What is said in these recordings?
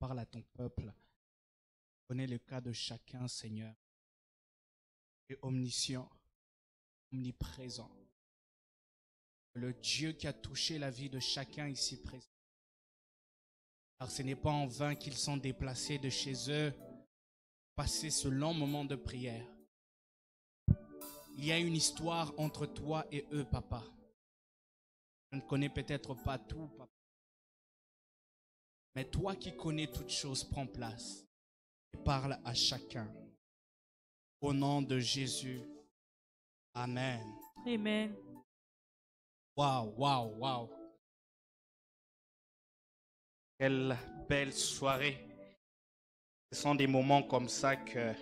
parles à ton peuple. Tu connais le cas de chacun, Seigneur. Tu es omniscient, omniprésent. Le Dieu qui a touché la vie de chacun ici présent. Car ce n'est pas en vain qu'ils sont déplacés de chez eux, passer ce long moment de prière. Il y a une histoire entre toi et eux, papa. Je ne connais peut-être pas tout, papa. Mais toi qui connais toutes choses, prends place et parle à chacun. Au nom de Jésus. Amen. Amen. Waouh, waouh, waouh. Quelle belle soirée. Ce sont des moments comme ça que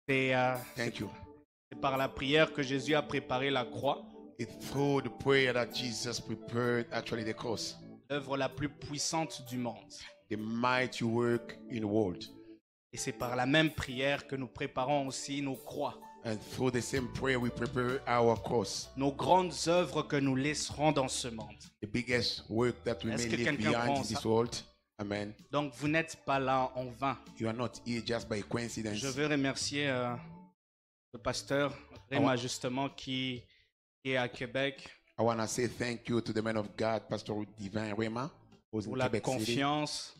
c'est Thank you. par la prière que Jésus a préparé la croix, It's through the prayer that Jesus prepared actually the cross, l'œuvre la plus puissante du monde. the mighty work in the world. Et c'est par la même prière que nous préparons aussi nos croix, And through the same prayer, we prepare our cross, nos grandes œuvres que nous laisserons dans ce monde. the biggest work that we Est-ce may que leave quelqu'un behind prend in this ça? world. Amen. Donc vous n'êtes pas là en vain. You are not here just by coincidence. Je veux remercier le pasteur Réma justement qui est à Québec I want to say thank you to the man of God, Pastor Divin Rema, who's in pour la Quebec City, confiance.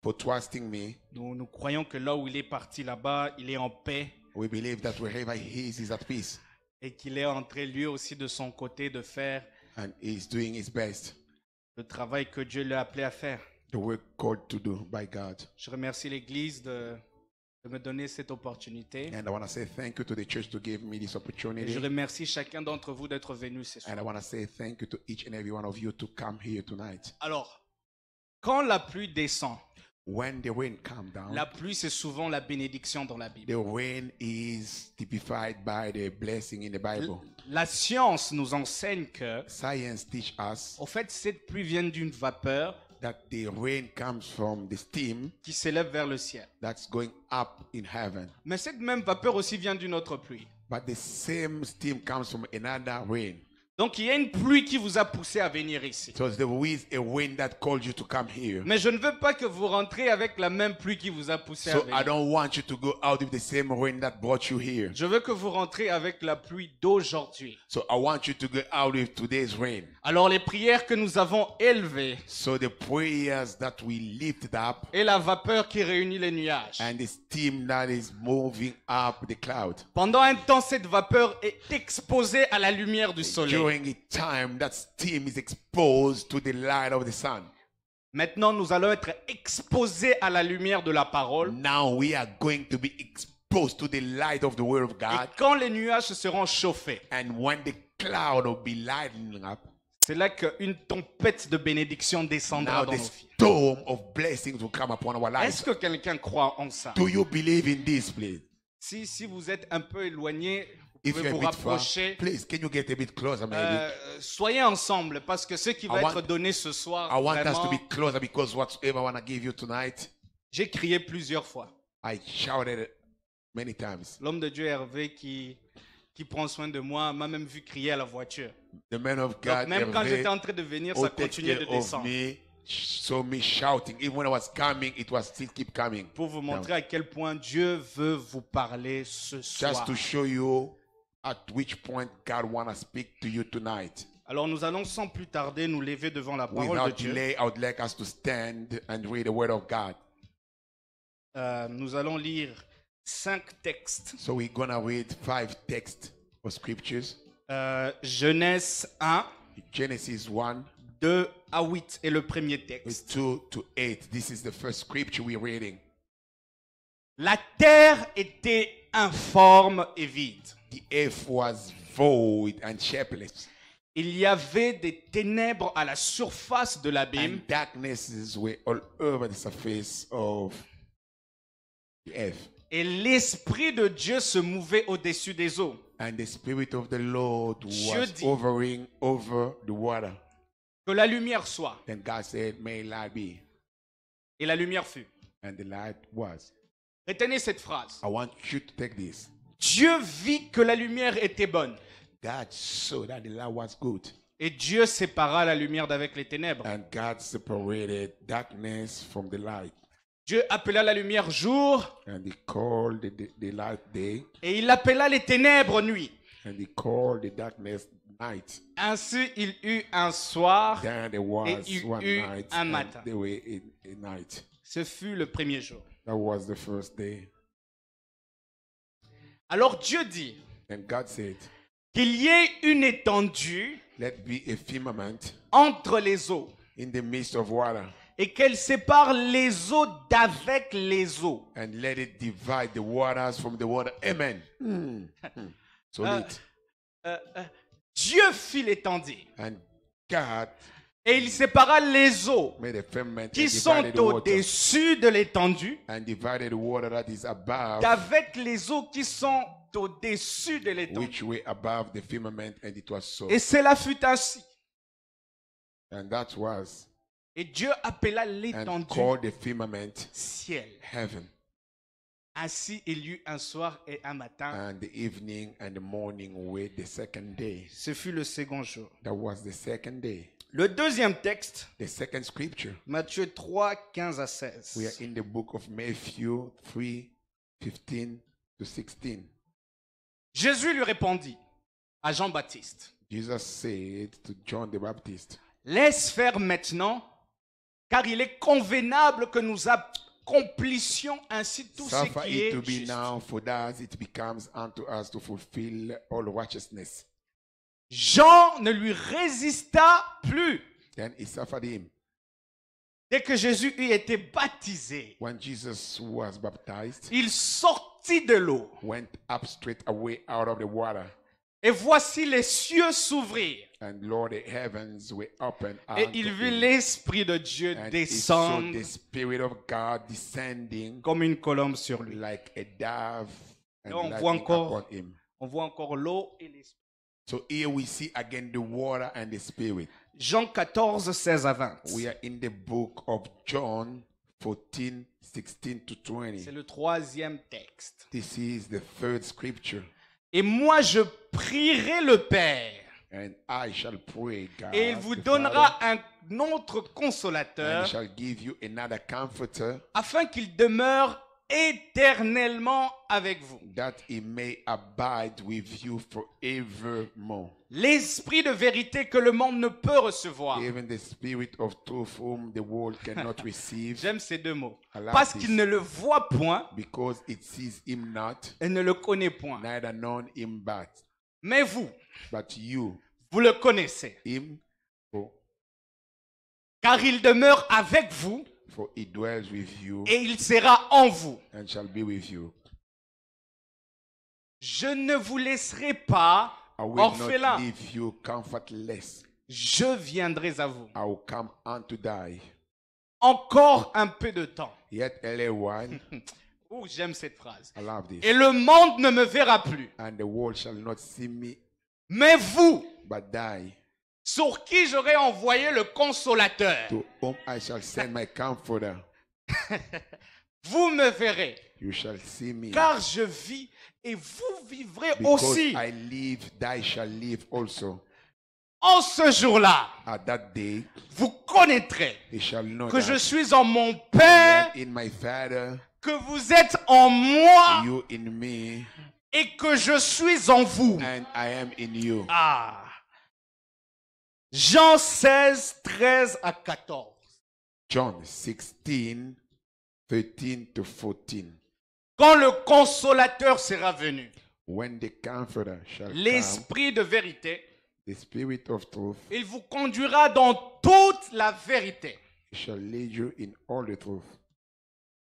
for trusting me. Nous croyons que là où il est parti là-bas, il est en paix We believe that wherever he is at peace, et qu'il est entré lui aussi de son côté de faire and he's doing his best, le travail que Dieu l'a appelé à faire. the work called to do by God. Je remercie l'Église de me donner cette opportunité. And I want to say thank you to the church to give me this Et je opportunity. remercie chacun d'entre vous d'être venu ce And I soir. want to say thank you to each and every one of you to come here tonight. Alors, quand la pluie descend, When the rain comes down, la pluie c'est souvent la bénédiction dans la Bible. the rain is typified by the blessing in the Bible. La science nous enseigne que, Science teach us au fait, cette pluie vient d'une vapeur that the rain comes from the steam qui s'élève vers le ciel. that's going up in heaven. Mais cette même vapeur aussi vient d'une autre pluie. But the same steam comes from another rain. Donc il y a une pluie qui vous a poussé à venir ici. So there is a wind that called you to come here. Mais je ne veux pas que vous rentrez avec la même pluie qui vous a poussé à So I venir. don't want you to go out with the same rain that brought you here. Je veux que vous rentrez avec la pluie d'aujourd'hui. So I want you to go out with today's rain. Alors les prières que nous avons élevées So the prayers that we lifted up et la vapeur qui réunit les nuages. and the steam that is moving up the cloud. Pendant un temps, cette vapeur est exposée à la lumière du soleil. During a time that steam is exposed to the light of the sun. Maintenant, nous allons être exposés à la lumière de la parole. Now we are going to be exposed to the light of the word of Et God. quand les nuages seront chauffés, And when the cloud will be lighting up, c'est là qu'une tempête de bénédiction descendra now dans the nos vies. storm of blessings will come upon our Est-ce lives. que quelqu'un croit en ça? Do you believe in this, please? Si vous êtes un peu éloigné, vous If pouvez you're vous a bit far, rapprocher. please, can you get a bit closer, maybe? Soyez ensemble parce que ce qui va I want- être donné ce soir, I want us to vraiment, be closer because whatsoever I want to give you tonight, j'ai crié plusieurs fois. I shouted it many times. L'homme de Dieu Hervé qui prend soin de moi m'a même vu crier à la voiture. The man of Donc God, même quand Hervé, j'étais en train de venir, who ça takes continuait de care of descendre. me, saw me shouting. Even when I was coming, it was still keep coming. Pour vous montrer à quel point Dieu veut vous parler ce soir. Just to show you at which point God want to speak to you tonight. Alors nous allons sans plus tarder nous lever devant la parole de Without Dieu. delay, I would like us to stand and read the word of God. Nous allons lire 5 textes. So we're going to read 5 texts of scriptures. Genèse 1, Genesis 1, 2 à 8 est le premier texte. 2 to 8. This is the first scripture we're reading. La terre était informe et vide. The earth was void and shapeless, Il y avait des ténèbres à la surface de l'abîme and darknesses were all over the surface of the earth. et l'Esprit de Dieu se mouvait au-dessus des eaux. And the Spirit of the Lord Dieu was dit- hovering over the water. Que la lumière soit. Then God said, may light be. Et la lumière fut. And the light was. Retenez cette phrase. I want you to take this. Dieu vit que la lumière était bonne. God saw that the light was good. Et Dieu sépara la lumière d'avec les ténèbres. And God separated darkness from the light. Dieu appela la lumière jour And he called the light day. et il appela les ténèbres nuit. And he called the darkness night. Ainsi il eut un soir Then there was et il one eut night un and matin. there were a night. Ce fut le premier jour. That was the first day. Alors Dieu dit And God said, qu'il y ait une étendue let be a firmament entre les eaux in the midst of water, et qu'elle sépare les eaux d'avec les eaux. and let it divide the waters from the water. Amen. Solid. Dieu fit l'étendue And God et il sépara les eaux made a firmament qui and sont divided the water, au-dessus de l'étendue and divided the water that is above, d'avec les eaux qui sont au-dessus de l'étendue. which were above the firmament, and it was so. Et cela fut ainsi. And that was, Et Dieu appela and l'étendue called the firmament ciel. heaven. Ainsi il y eut un soir et un matin. And the evening and the morning were the second day. Ce fut le second jour. That was the second day. Le deuxième texte, The second scripture. Matthieu 3, 15 à 16. We are in the book of Matthew 3, 15 to 16. Jésus lui répondit à Jean-Baptiste, Jesus said to John the Baptist, laisse faire maintenant, car il est convenable que nous accomplissions ainsi tout ce suffer qui it to est be juste. now, for thus it becomes unto us to fulfill all righteousness. Jean ne lui résista plus. Then he suffered him. Dès que Jésus eut été baptisé, When Jesus was baptized, il sortit de l'eau. went up straight away out of the water. Et voici les cieux s'ouvrir. And Lord, the heavens were open Et unto il vit him. l'Esprit de Dieu And he saw descendre the Spirit of God descending comme une colombe sur lui. like a dove and Et on lighting voit encore- upon him. On voit encore l'eau et l'Esprit. So here we see again the water and the Spirit. Jean 14, 16 à 20. We are in the book of John 14, 16 to C'est 20. le troisième texte. This is the third scripture. Et moi, je prierai le Père, And I shall pray, God, et il vous the donnera Father, un autre and consolateur, he shall give you another comforter, afin qu'il demeure éternellement avec vous. that he may abide with you forevermore. L'Esprit de vérité que le monde ne peut recevoir. Even the Spirit of truth whom the world cannot receive, J'aime ces deux mots. I love Parce this. qu'il ne le voit point because it sees him not, et ne le connaît point. neither known him Mais vous, but you, vous le connaissez. him, Car il demeure avec vous for he dwells with you et il sera en vous. and shall be with you. Je ne vous laisserai pas I will orphelin. not leave you comfortless. Je viendrai à vous. I will come unto thee. Encore un peu de temps. Yet a little while, Oh, j'aime cette phrase. I love this. Et le monde ne me verra plus. And the world shall not see me, Mais vous, but thee, sur qui j'aurai envoyé le consolateur, to whom I shall send my comforter. vous me verrez. You shall see me. Car je vis et vous vivrez Because aussi. I live, thou shall live also. En ce jour-là, At that day, vous connaîtrez they shall know que je that suis en mon I Père, am in my Father, que vous êtes en moi you in me, et que je suis en vous. and I am in you. Ah. Jean 16, 13 à 14. John 16, 13 to 14. Quand le consolateur sera venu, When the Comforter shall come, l'Esprit de vérité, the Spirit of truth, il vous conduira dans toute la vérité. he shall lead you in all the truth.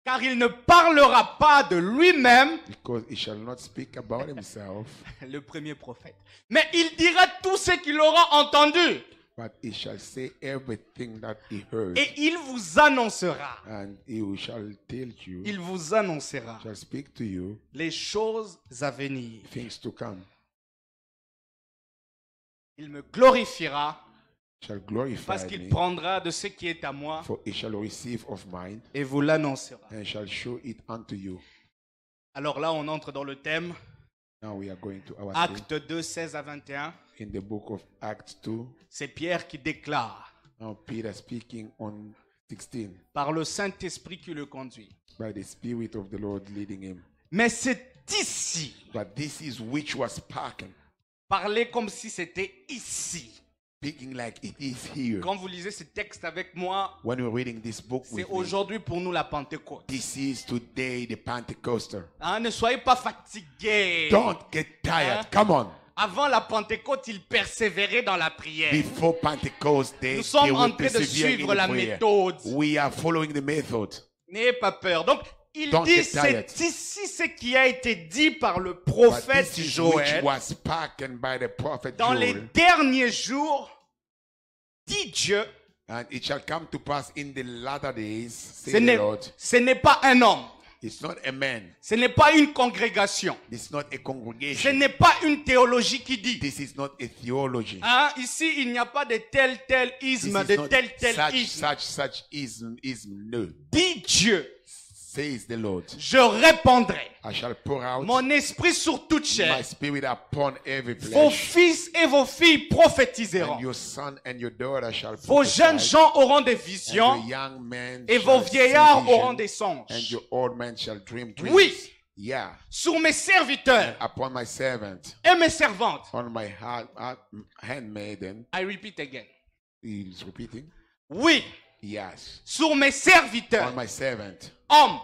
Car il ne parlera pas de lui-même, Because he shall not speak about himself, le premier prophète, mais il dira tout ce qu'il aura entendu. but he shall say everything that he heard, Et il vous annoncera, and he shall tell you, il vous annoncera shall speak to you les choses à venir. things to come, Il me glorifiera shall glorify parce qu'il me, prendra de ce qui est à moi for he shall receive of mine, et vous l'annoncera. and shall show it unto you. Alors là, on entre dans le thème Now we are going to our theme. Acte 2, 16 à 21. In the book of Acts 2. C'est Pierre qui déclare. Now Peter speaking on 16. Par le Saint-Esprit qui le conduit. By the Spirit of the Lord leading him. Mais c'est ici. But this is which was spoken. Parlez comme si c'était ici. Speaking like it is here. Quand vous lisez ce texte avec moi, when we're reading this book c'est with me, aujourd'hui pour nous la Pentecôte. this is today the Pentecostal. Hein, ne soyez pas fatigués. Don't get tired. Hein? Come on. Avant la Pentecôte, ils persévéraient dans la prière. Before Pentecost, Nous they sommes will en train de persevere suivre in la prayer. méthode. We are following the method. N'ayez pas peur. Donc, il Don't dit, get tired. c'est ici ce qui a été dit par le But prophète this is which Joël. was spoken by the prophet Dans les Joel. derniers jours, dit Dieu, And it shall come to pass in the latter days, ce say the n'est, Lord. ce n'est pas un homme, It's not a man. ce n'est pas une congrégation, It's not a ce congregation. n'est pas une théologie qui dit. This is not a theology. Hein, ici, il n'y a pas de tel This isme, is de not tel isme. such ism. No. Dit Dieu, Says the Lord. je répandrai I shall pour out mon esprit sur toute chair. my spirit upon every Vos flesh. fils et vos filles prophétiseront. And your son and your daughter shall Vos jeunes prophesy. gens auront des And visions your young men et shall vos see vieillards vision, auront des and songes. your old men shall dream dreams. Oui. Yeah. Sur mes serviteurs Upon my servant, et mes servantes. on my handmaiden. I repeat again. He is repeating. Oui, Yes. sur mes On serviteurs, my servant, hommes,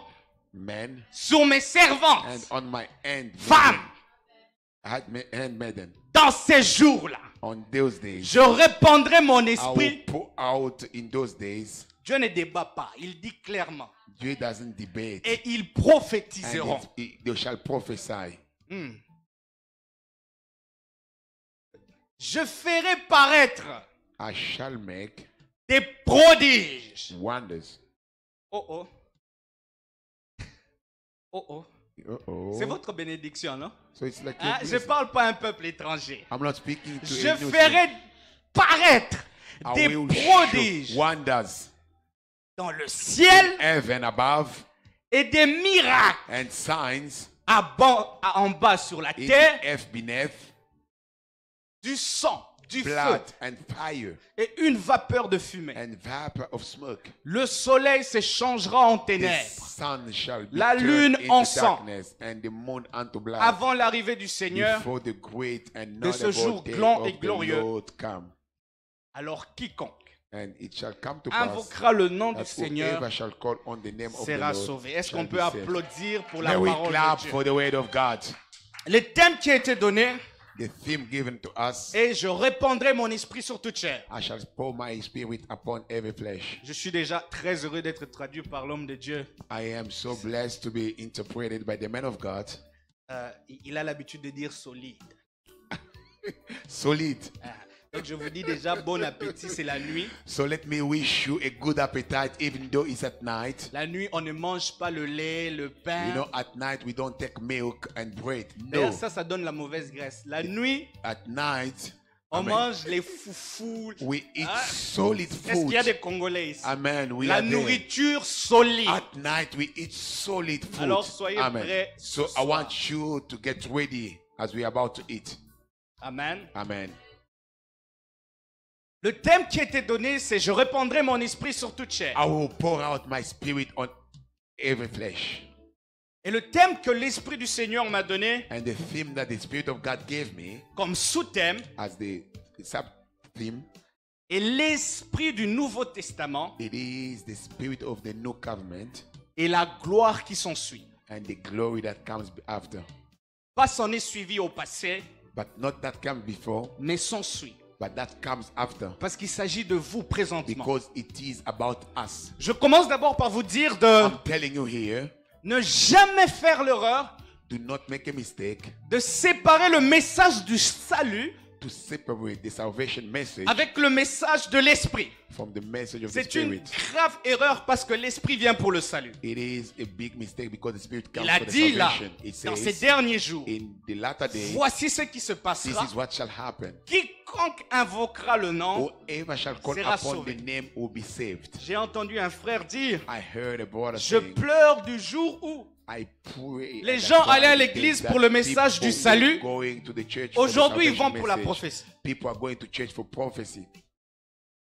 men, sur mes and servantes, on my femmes, handmaiden. dans ces jours-là, On those days, je répandrai mon I will esprit. pour out in those days. Dieu ne débat pas, il dit clairement. Dieu doesn't debate. Et ils And prophétiseront. they shall prophesy. Hmm. Je ferai paraître I shall make des prodiges. wonders. Oh oh. Oh oh. Uh-oh. C'est votre bénédiction, non? So it's like Hein? Je ne parle pas à un peuple étranger. I'm not speaking to Je a new ferai paraître I des will show prodiges wonders dans le ciel heaven above et des miracles and signs en bas sur la in terre, the earth beneath, du sang, du blood feu and fire et une vapeur de fumée. and vapor of smoke. Le soleil se changera en The ténèbres sun shall be La turned lune en into sang. darkness and the moon unto blood avant l'arrivée du Seigneur. before the great and de ce jour notable day grand et of the glorieux. Lord come. Alors quiconque And it shall come to pass invoquera le nom du that Seigneur whoever shall call on the name of the sera Lord sauvé. Est-ce shall qu'on be peut saved. applaudir pour la May we parole clap de Dieu? for the word of God. Le thème qui a été donné The theme given to us, est « Je répandrai mon esprit sur toute chair I shall pour my spirit upon every flesh. ». Je suis déjà très heureux d'être traduit par l'homme de Dieu. I am so blessed to be interpreted by the man of God. Il a l'habitude de dire solide. Solid. Donc je vous dis déjà bon appétit, c'est la nuit. So let me wish you a good appetite even though it's at night. La nuit, on ne mange pas le lait, le pain. You know, at night we don't take milk and bread. D'ailleurs, No. ça donne la mauvaise graisse. La nuit, At night, on amen, mange les foufous. we eat Ah. solid Est-ce qu'il y a food. des Congolais ici? Amen. We La are there. nourriture solide. At night we eat solid food. Alors, soyez Amen. prêts So ce I soir. want you to get ready as we are about to eat. Amen. Amen. Le thème qui a été donné, c'est « Je répandrai mon esprit sur toute chair I will pour out my spirit on every flesh. ». Et le thème que l'Esprit du Seigneur m'a donné And the theme that the Spirit of God gave me comme sous-thème as the sub-theme, est l'Esprit du Nouveau Testament it is the Spirit of the new covenant et la gloire qui s'ensuit. and the glory that comes after. Pas s'en est suivi au passé, But not that comes before, mais s'ensuit. but that comes after. Parce qu'il s'agit de vous présentement. Because it is about us. Je commence d'abord par vous dire de I'm telling you here, ne jamais faire l'erreur do not make a mistake de séparer le message du salut to separate the salvation message avec le message de l'Esprit. from the message of the C'est une Spirit. grave erreur parce que l'Esprit vient pour le salut. It is a big mistake because the Spirit comes Il a for the dit là, salvation. It dans ces says, derniers jours, in the latter day, voici ce qui se this passera. is what shall happen. Quiconque invoquera le nom, Whoever shall call sera upon sauvé. the name will be saved. j'ai entendu un frère dire, I heard a brother je saying, pleure du jour où. I pray Les and gens I allaient à pray l'église that pour le message people du salut. going to the church for the Aujourd'hui, ils salvation vont pour la message. prophétie. People are going to church for prophecy.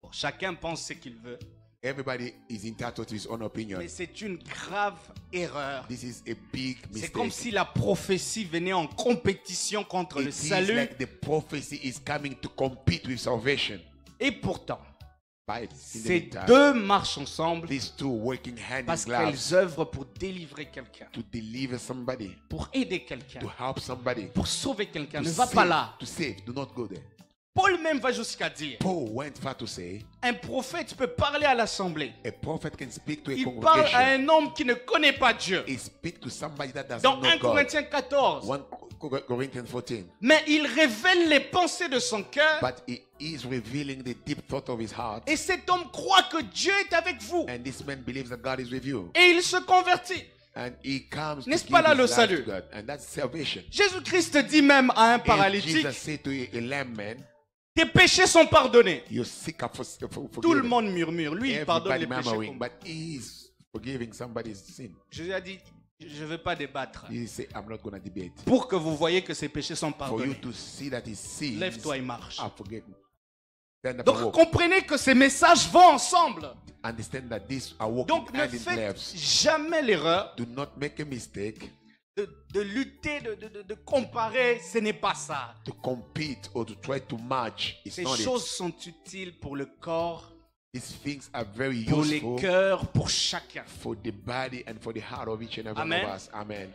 Bon, chacun pense ce qu'il veut. Everybody is entitled to his own opinion. Mais c'est une grave erreur. This is a big C'est mistake. comme si la prophétie venait en compétition contre le It is salut. like the prophecy is coming to compete with salvation. Et pourtant, But in the ces meantime, deux marchent ensemble these two working hand parce in glove qu'elles œuvrent pour délivrer quelqu'un, to deliver somebody, pour aider quelqu'un, to help somebody, pour sauver quelqu'un. to Ne va pas là. save. Do not go there. Paul même va jusqu'à dire, Paul went far to say, un prophète peut parler à l'assemblée. a prophet can speak to a Il parle à congregation. un homme qui ne connaît pas Dieu. He speak to somebody that doesn't Dans know 1 God. Corinthiens 14. 1 Corinthians 14. Mais il révèle les pensées de son cœur. But he is revealing the deep thought of his heart. Et cet homme croit que Dieu est avec vous. And this man believes that God is with you. Et il se convertit. And he comes to N'est-ce give pas là his le life salut? to God. And that's salvation. Jésus-Christ dit même à un And paralytique, Jesus said to a lame man, tes péchés sont pardonnés. you seek up for Tout le forgiveness. monde murmure. Lui, il pardonne les Everybody péchés. murmuring, comme- but he is forgiving somebody's sin. Jésus a dit, je ne veux pas débattre. He say, I'm not going to debate. Pour que vous voyez que ses péchés sont For you pardonnés. to see that his sins Lève-toi et marche. are forgiven. Stand up and Donc walk. comprenez que ces messages vont ensemble. Understand that these are walking Donc ne hand in faites gloves. jamais l'erreur Do not make a mistake de lutter, de comparer. Ce n'est pas ça. to compete or to try to match. It's Ces not choses it. sont utiles pour le corps, These things are very pour les useful cœurs, pour chacun. for the body and for the heart of each and every one Amen. of us. Amen.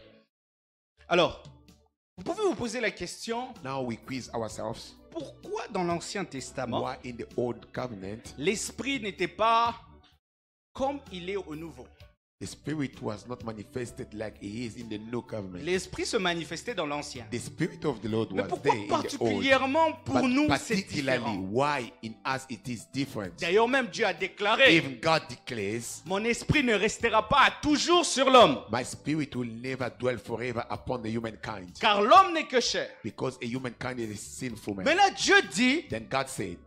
Alors, vous pouvez vous poser la question, Now we quiz ourselves. pourquoi dans l'Ancien Testament, Why in the old covenant l'Esprit n'était pas comme il est au Nouveau? the Spirit was not manifested like He is in the new covenant? L'Esprit se manifestait dans l'Ancien. The Spirit of the Lord Mais was pourquoi there in the old. particulièrement pour But nous c'est particularly, différent? why in us it is different? D'ailleurs même Dieu a déclaré, Even God declares, mon esprit ne restera pas toujours sur l'homme, my spirit will never dwell forever upon the humankind. car l'homme n'est que chair. Because a humankind is a sinful man. Mais là Dieu dit, Then God said,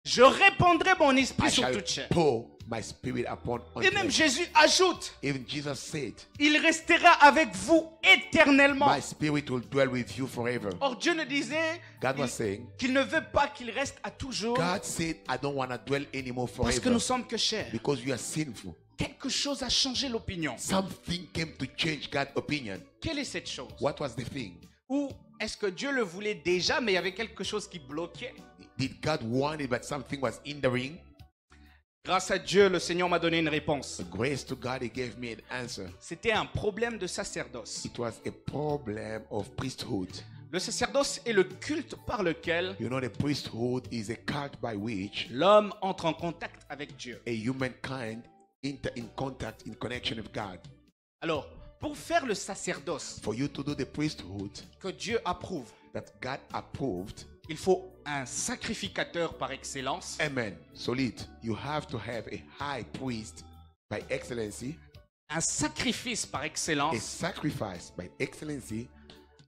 je répandrai mon esprit I sur shall toute chair. pour my spirit upon all Et même flesh. Jésus ajoute, Even Jesus said, il restera avec vous éternellement. my spirit will dwell with you forever. Or Dieu ne disait God was saying, qu'il ne veut pas qu'il reste à toujours God said, I don't want to dwell anymore parce que forever nous sommes que chair. because you are sinful. Quelque chose a changé l'opinion. Something came to change God's opinion. Quelle est cette chose? What was the thing? Ou est-ce que Dieu le voulait déjà mais il y avait quelque chose qui bloquait? Did God want it, but something was hindering? Grâce à Dieu, le Seigneur m'a donné une réponse. Grace to God, He gave me an answer. C'était un problème de sacerdoce. It was a problem of priesthood. Le sacerdoce est le culte par lequel You know, the priesthood is a cult by which l'homme entre en contact avec Dieu. a humankind enter in contact, in connection with God. Alors, pour faire le sacerdoce For you to do the priesthood que Dieu approuve, that God approved, il faut un sacrificateur par excellence, amen, solid, you have to have a high priest by excellency, un sacrifice par a excellence, sacrifice by excellency,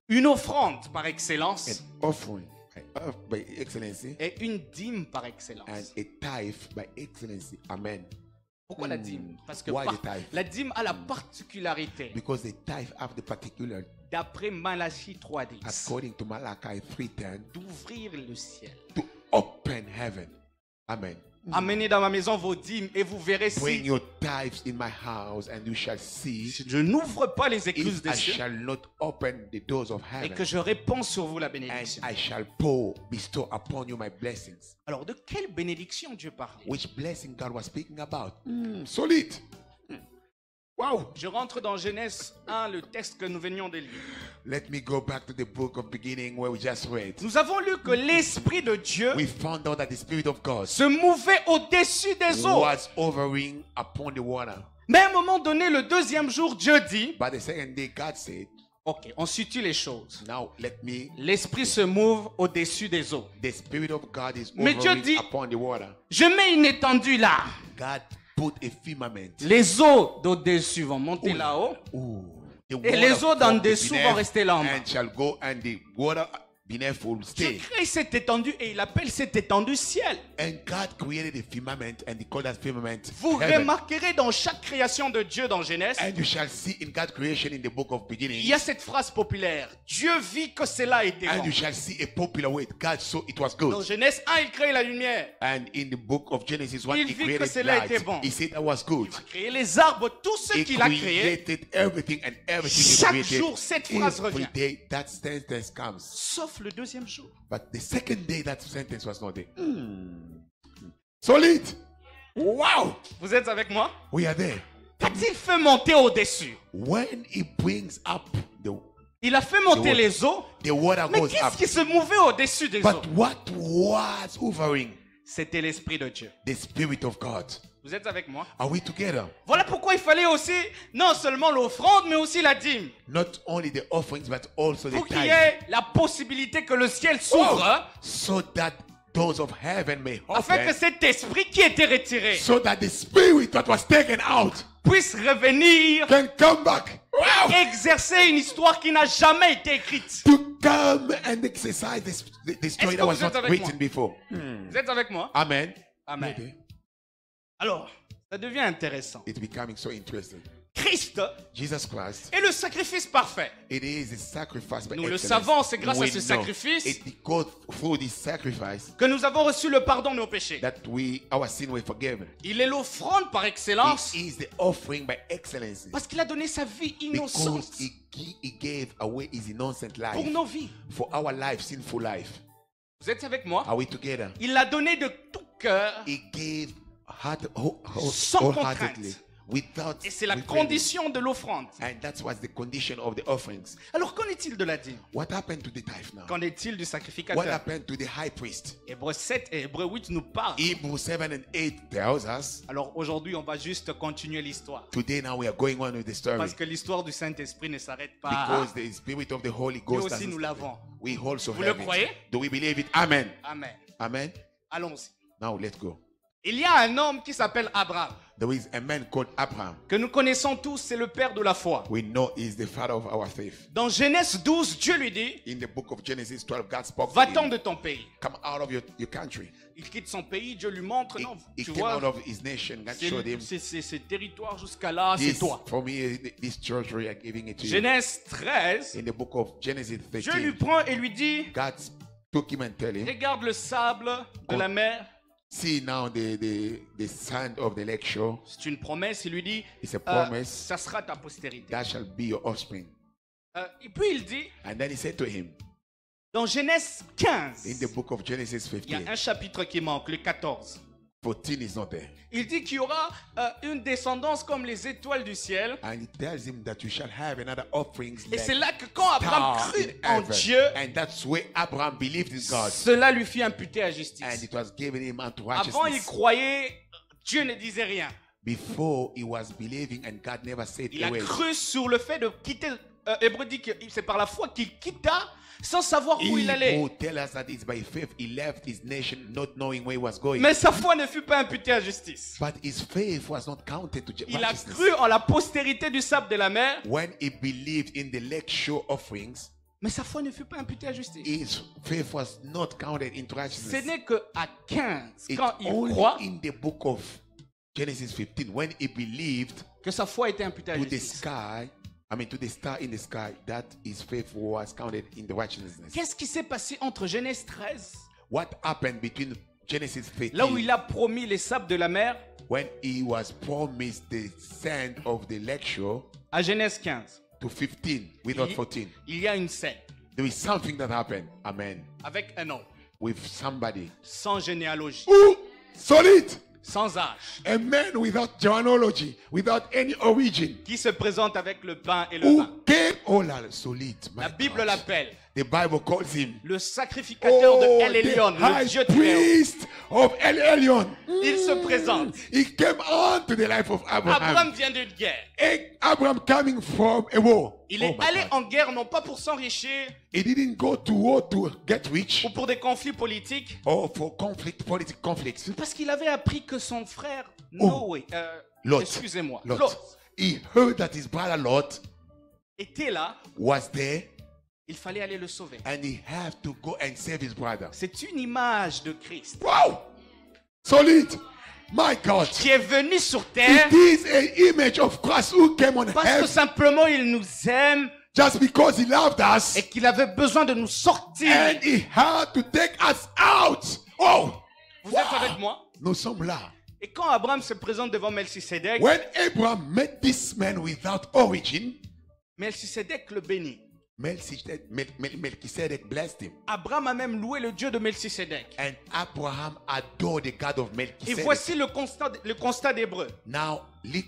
une offrande par excellence an offering by excellency, et une dîme par and excellence. a tithe by excellency. Amen. Pourquoi la dîme? Parce que Why the tithe? la dîme a la particularité, Because the tithe have the particular, d'après Malachie 3.10, according to Malachi 3:10, d'ouvrir le ciel. to open heaven. Amen. Amenez dans ma maison vos dîmes et vous verrez Bring si your tithes in my house, and you shall see je n'ouvre pas les écluses if des I cieux shall not open the doors of et heaven, que je répands sur vous la and bénédiction. I shall pour, bestow upon you my blessings. Alors de quelle bénédiction Dieu parlait? Which blessing God was speaking about? Solid. Wow. Je rentre dans Genèse 1, le texte que nous venions de lire. Let me go back to the book of beginning where we just read. Nous avons lu que l'Esprit de Dieu We found out that the Spirit of God se mouvait au-dessus des eaux. was hovering upon the water. Mais à un moment donné, le deuxième jour, Dieu dit, But the second day, God said, ok, on situe les choses. now let me, L'Esprit se mouve au-dessus des eaux. the Spirit of God is Mais Dieu hovering dit- upon the water. Je mets une étendue là. God put a firmament. Les eaux d'au-dessus vont monter là-haut. Ooh. The Et les water eaux d'en from the dessous vont beneath rester là en bas. and shall go, and the water beneath will Dieu stay. crée cette étendue et il appelle cette étendue ciel. And God created the firmament and he called that firmament Vous heaven. remarquerez dans chaque création de Dieu dans Genèse, And you shall see in God's creation in the book of beginning. il y a cette phrase populaire. Dieu vit que cela était And bon. you shall see a popular word. God saw it was Dans good. Genèse 1, il crée la lumière. And in the book of Genesis 1, Il he vit que created cela light. était bon. He said that was good. Il a créé les arbres, tout ce He qu'il a créé. created everything and everything Chaque he created. jour, cette phrase Every revient. day that sentence comes. Sauf le deuxième jour. But the second day that sentence was not there. Solid. Wow. Vous êtes avec moi? We are there. Qu'a-t-il fait monter au-dessus? When he brings up Il a fait monter The les eaux. the water Mais goes up. qu'est-ce qui se mouvait au-dessus des eaux? But what was hovering? C'était l'Esprit de Dieu. The Spirit of God. Vous êtes avec moi? Are we together? Voilà pourquoi il fallait aussi, non seulement l'offrande, mais aussi la dîme. Not only the offerings, but also the Pour qu'il y tithe. ait la possibilité que le ciel s'ouvre, So that doors of heaven may afin que open. cet esprit qui était retiré So that the Spirit that was taken out puisse revenir can come back. Wow. exercer une histoire qui n'a jamais été écrite. To come and exercise the story que that was vous êtes not avec written moi? before. Vous êtes avec moi? Amen. Amen. Alors, ça devient intéressant. It's becoming so interesting. Christ Jesus Christ, est le sacrifice parfait. it is the sacrifice by Nous le excellence. savons, c'est grâce à We ce know sacrifice it's because through this sacrifice que nous avons reçu le pardon de nos péchés. that our sin were forgiven. Il est l'offrande par excellence He is the offering by excellence parce qu'il a donné sa vie innocente because he gave away his innocent life pour nos vies. for our life, sinful life. Vous êtes avec moi? Are we together? Il l'a donné de tout cœur He gave Sans wholeheartedly, contrainte. without et c'est la refraining. condition de l'offrande. And that was the condition of the offerings. Alors qu'en est-il de la dîme? What happened to the tithe now? Qu'en est-il du What sacrificateur? happened to the high priest? Hébreux 7 et Hébreux 8 nous parlent. Hebrews 7 and 8 tells us. Alors aujourd'hui, on va juste continuer l'histoire. Today now we are going on with the story. Parce que l'histoire du Saint-Esprit ne s'arrête pas. Because the spirit of the Holy Nous Ghost aussi, nous doesn't- l'avons. we also Vous have le croyez? it. Do we believe it? Amen. Amen. Amen. Allons-y. Now let's go. Il y a un homme qui s'appelle Abraham, There is a man called Abraham. que nous connaissons tous, c'est le père de la foi. We know he is the father of our faith. Dans Genèse 12, Dieu lui dit, In the book of Genesis 12, God spoke to va-t'en him. de ton pays. Come out of your country. Il quitte son pays, Dieu lui montre, non, He tu came out vois, of his nation. God showed him. c'est territoire jusqu'à là, c'est This, toi. for me, this territory, I'm giving it to you. Genèse 13, In the book of Genesis Dieu lui 13, prend et lui dit, God took him and tell him, regarde le sable de la mer. see now the sand of the lake shore. C'est une promesse, il lui dit, It's a promise. ça sera ta postérité. That shall be your offspring. Et puis il dit, And then he said to him, dans Genèse 15, in the book of Genesis il y a 15, un chapitre qui manque, le 14. 14 is not there. Il dit qu'il y aura une descendance comme les étoiles du ciel. And he tells him that you shall have another offerings Et like c'est là que quand Abraham star crut in en heaven. Dieu, And that's where Abraham believed in God. cela lui fit imputer à And justice. it was given him unto Avant, il righteousness. croyait, Dieu ne disait rien. Before he was believing and God never said Il a a word. cru sur le fait de quitter. Hébreu dit que c'est par la foi qu'il quitta sans savoir où il allait. Hebrew tell us that it's by faith he left his nation not knowing where he was going. Mais sa foi ne fut pas imputée à justice. But his faith was not counted to Il a righteousness. cru en la postérité du sable de la mer, When he believed in the lake shore offerings, mais sa foi ne fut pas imputée à justice. his faith was not counted into Ce righteousness. n'est qu'à 15, It's quand il only croit, in the book of Genesis 15 when he believed que sa foi était imputée à to the justice. sky, to the star in the sky, that his faith was counted in the righteousness. Qu'est-ce qui s'est passé entre Genèse 13, What happened between Genesis 15 là où il a promis les sables de la mer, when he was promised the sand of the lake shore à Genèse 15? to 15 without 14? Il y a une scène There is something that happened, amen, avec un homme with somebody. sans généalogie, Ooh, solid! sans âge, A man without genealogy, without any origin, qui se présente avec le pain et le who vin. came, oh la, solid, my La Bible God. l'appelle The Bible calls him, le sacrificateur de El Elyon, the le high Dieu très haut. priest of El Elyon. Il se présente. He came on to the life of Abraham. Abraham vient d'une guerre. And Abraham coming from a war. Il Oh est my allé God. en guerre non pas pour s'enrichir He didn't go to war to get rich ou pour des conflits politiques, or for political conflicts. mais parce qu'il avait appris que son frère Oh. Noé, Lot. excusez-moi, Lot. Lot, He heard that his brother Lot était là was there Il fallait aller le sauver. And he had to go and save his brother. C'est une image de Christ Wow! Solid! My God! qui est venu sur terre It is an image of Christ who came on parce que earth simplement il nous aime just because he loved us et qu'il avait besoin de nous sortir. and he had to take us out. Oh! Vous êtes avec moi? Nous sommes là. Et quand Abraham se présente devant Melchisédek, When Abraham met this man without origin, Melchisédek le bénit. Melchizedek blessed him. Abraham a même loué le Dieu de Melchisédek. And Abraham adored the God of Et Melchizedek. voici le constat d'Hébreu. Now,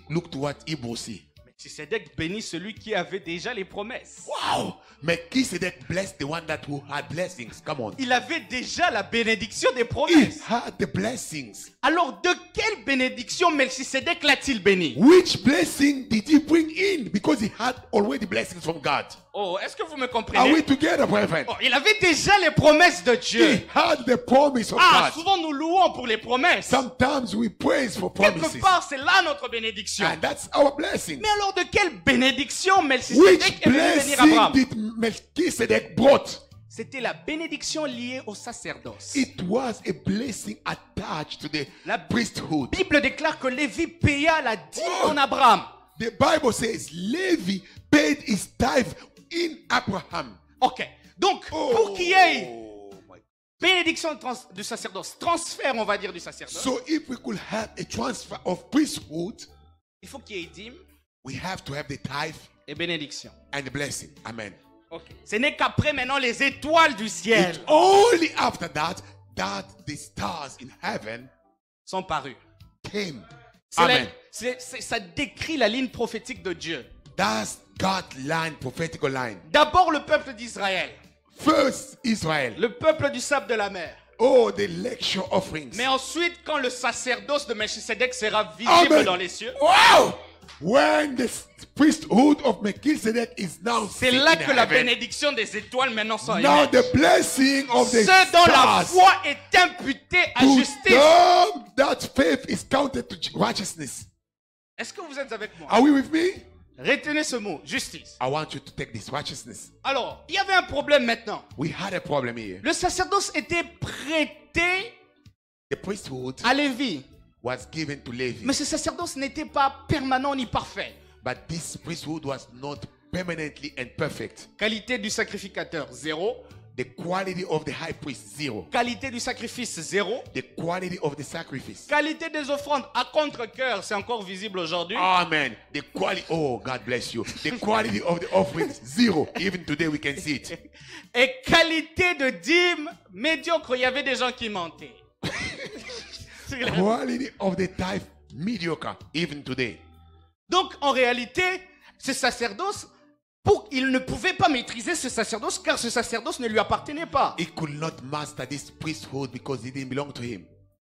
look to what Hebrew see. Melchisédek bénit celui qui avait déjà les promesses. Wow! Melchizedek blessed the one that who had blessings. Come on. Il avait déjà la bénédiction des He promesses. had the blessings. Alors de quelle bénédiction Melchisédek l'a-t-il béni? Which blessing did he bring in? Because he had already blessings from God. Oh, est-ce que vous me Are we comprenez? together, brethren? Oh, il avait déjà les promesses de He Dieu. had the promise of Ah, God. souvent nous louons pour les promesses. Sometimes we praise for Quelque promises. part, c'est là notre bénédiction. And that's our blessing. Mais alors de quelle bénédiction Which Melchisédek est venu bénir blessing Abraham? did Melchizedek brought? C'était la bénédiction liée au sacerdoce. It was a blessing attached to the La priesthood. Bible déclare que Lévi paya la dîme en Abraham. The Bible says Levi paid his tithe in Abraham. Ok. Donc, pour qu'il y ait bénédiction du sacerdoce, transfert, on va dire, du sacerdoce, So if we could have a transfer of priesthood, il faut qu'il y ait dîme we have to have the tithe et bénédiction. and the blessing. Amen. Ok. Ce n'est qu'après maintenant les étoiles du ciel It's only after that that the stars in heaven sont parues. came. C'est la- Amen. ça décrit la ligne prophétique de Dieu. That's God's line, prophetical line. D'abord le peuple d'Israël, First, Israel. le peuple du sable de la mer. Oh, the lecture offerings. Mais ensuite, quand le sacerdoce de Melchisédek sera visible Amen. dans les cieux, Wow! When the priesthood of Melchizedek is now c'est seen là in que la heaven, bénédiction des étoiles maintenant sont now émises. the blessing of the Ceux dont la stars, foi est imputée à to justice. them that faith is counted to righteousness. Est-ce que vous êtes avec moi? Are we with me? Retenez ce mot, justice. I want you to take this righteousness. Alors, il y avait un problème maintenant. We had a problem here. Le sacerdoce était prêté The priesthood à Lévi. was given to Levi, Mais ce sacerdoce n'était pas permanent ni parfait. but this priesthood was not permanently and perfect. Qualité du sacrificateur, 0. The quality of the high priest, 0. Qualité du sacrifice, 0. The quality of the sacrifice. Qualité des offrandes à contre-cœur, c'est encore visible aujourd'hui. Amen. The quality, oh, God bless you. The quality of the offerings, 0. Even today we can see it. Et qualité de dîme, médiocre, il y avait des gens qui mentaient. Quality of the tithe, mediocre. Even today. Donc, en réalité, ce sacerdoce, il ne pouvait pas maîtriser ce sacerdoce car ce sacerdoce ne lui appartenait pas. He could not master this priesthood because it didn't belong to him.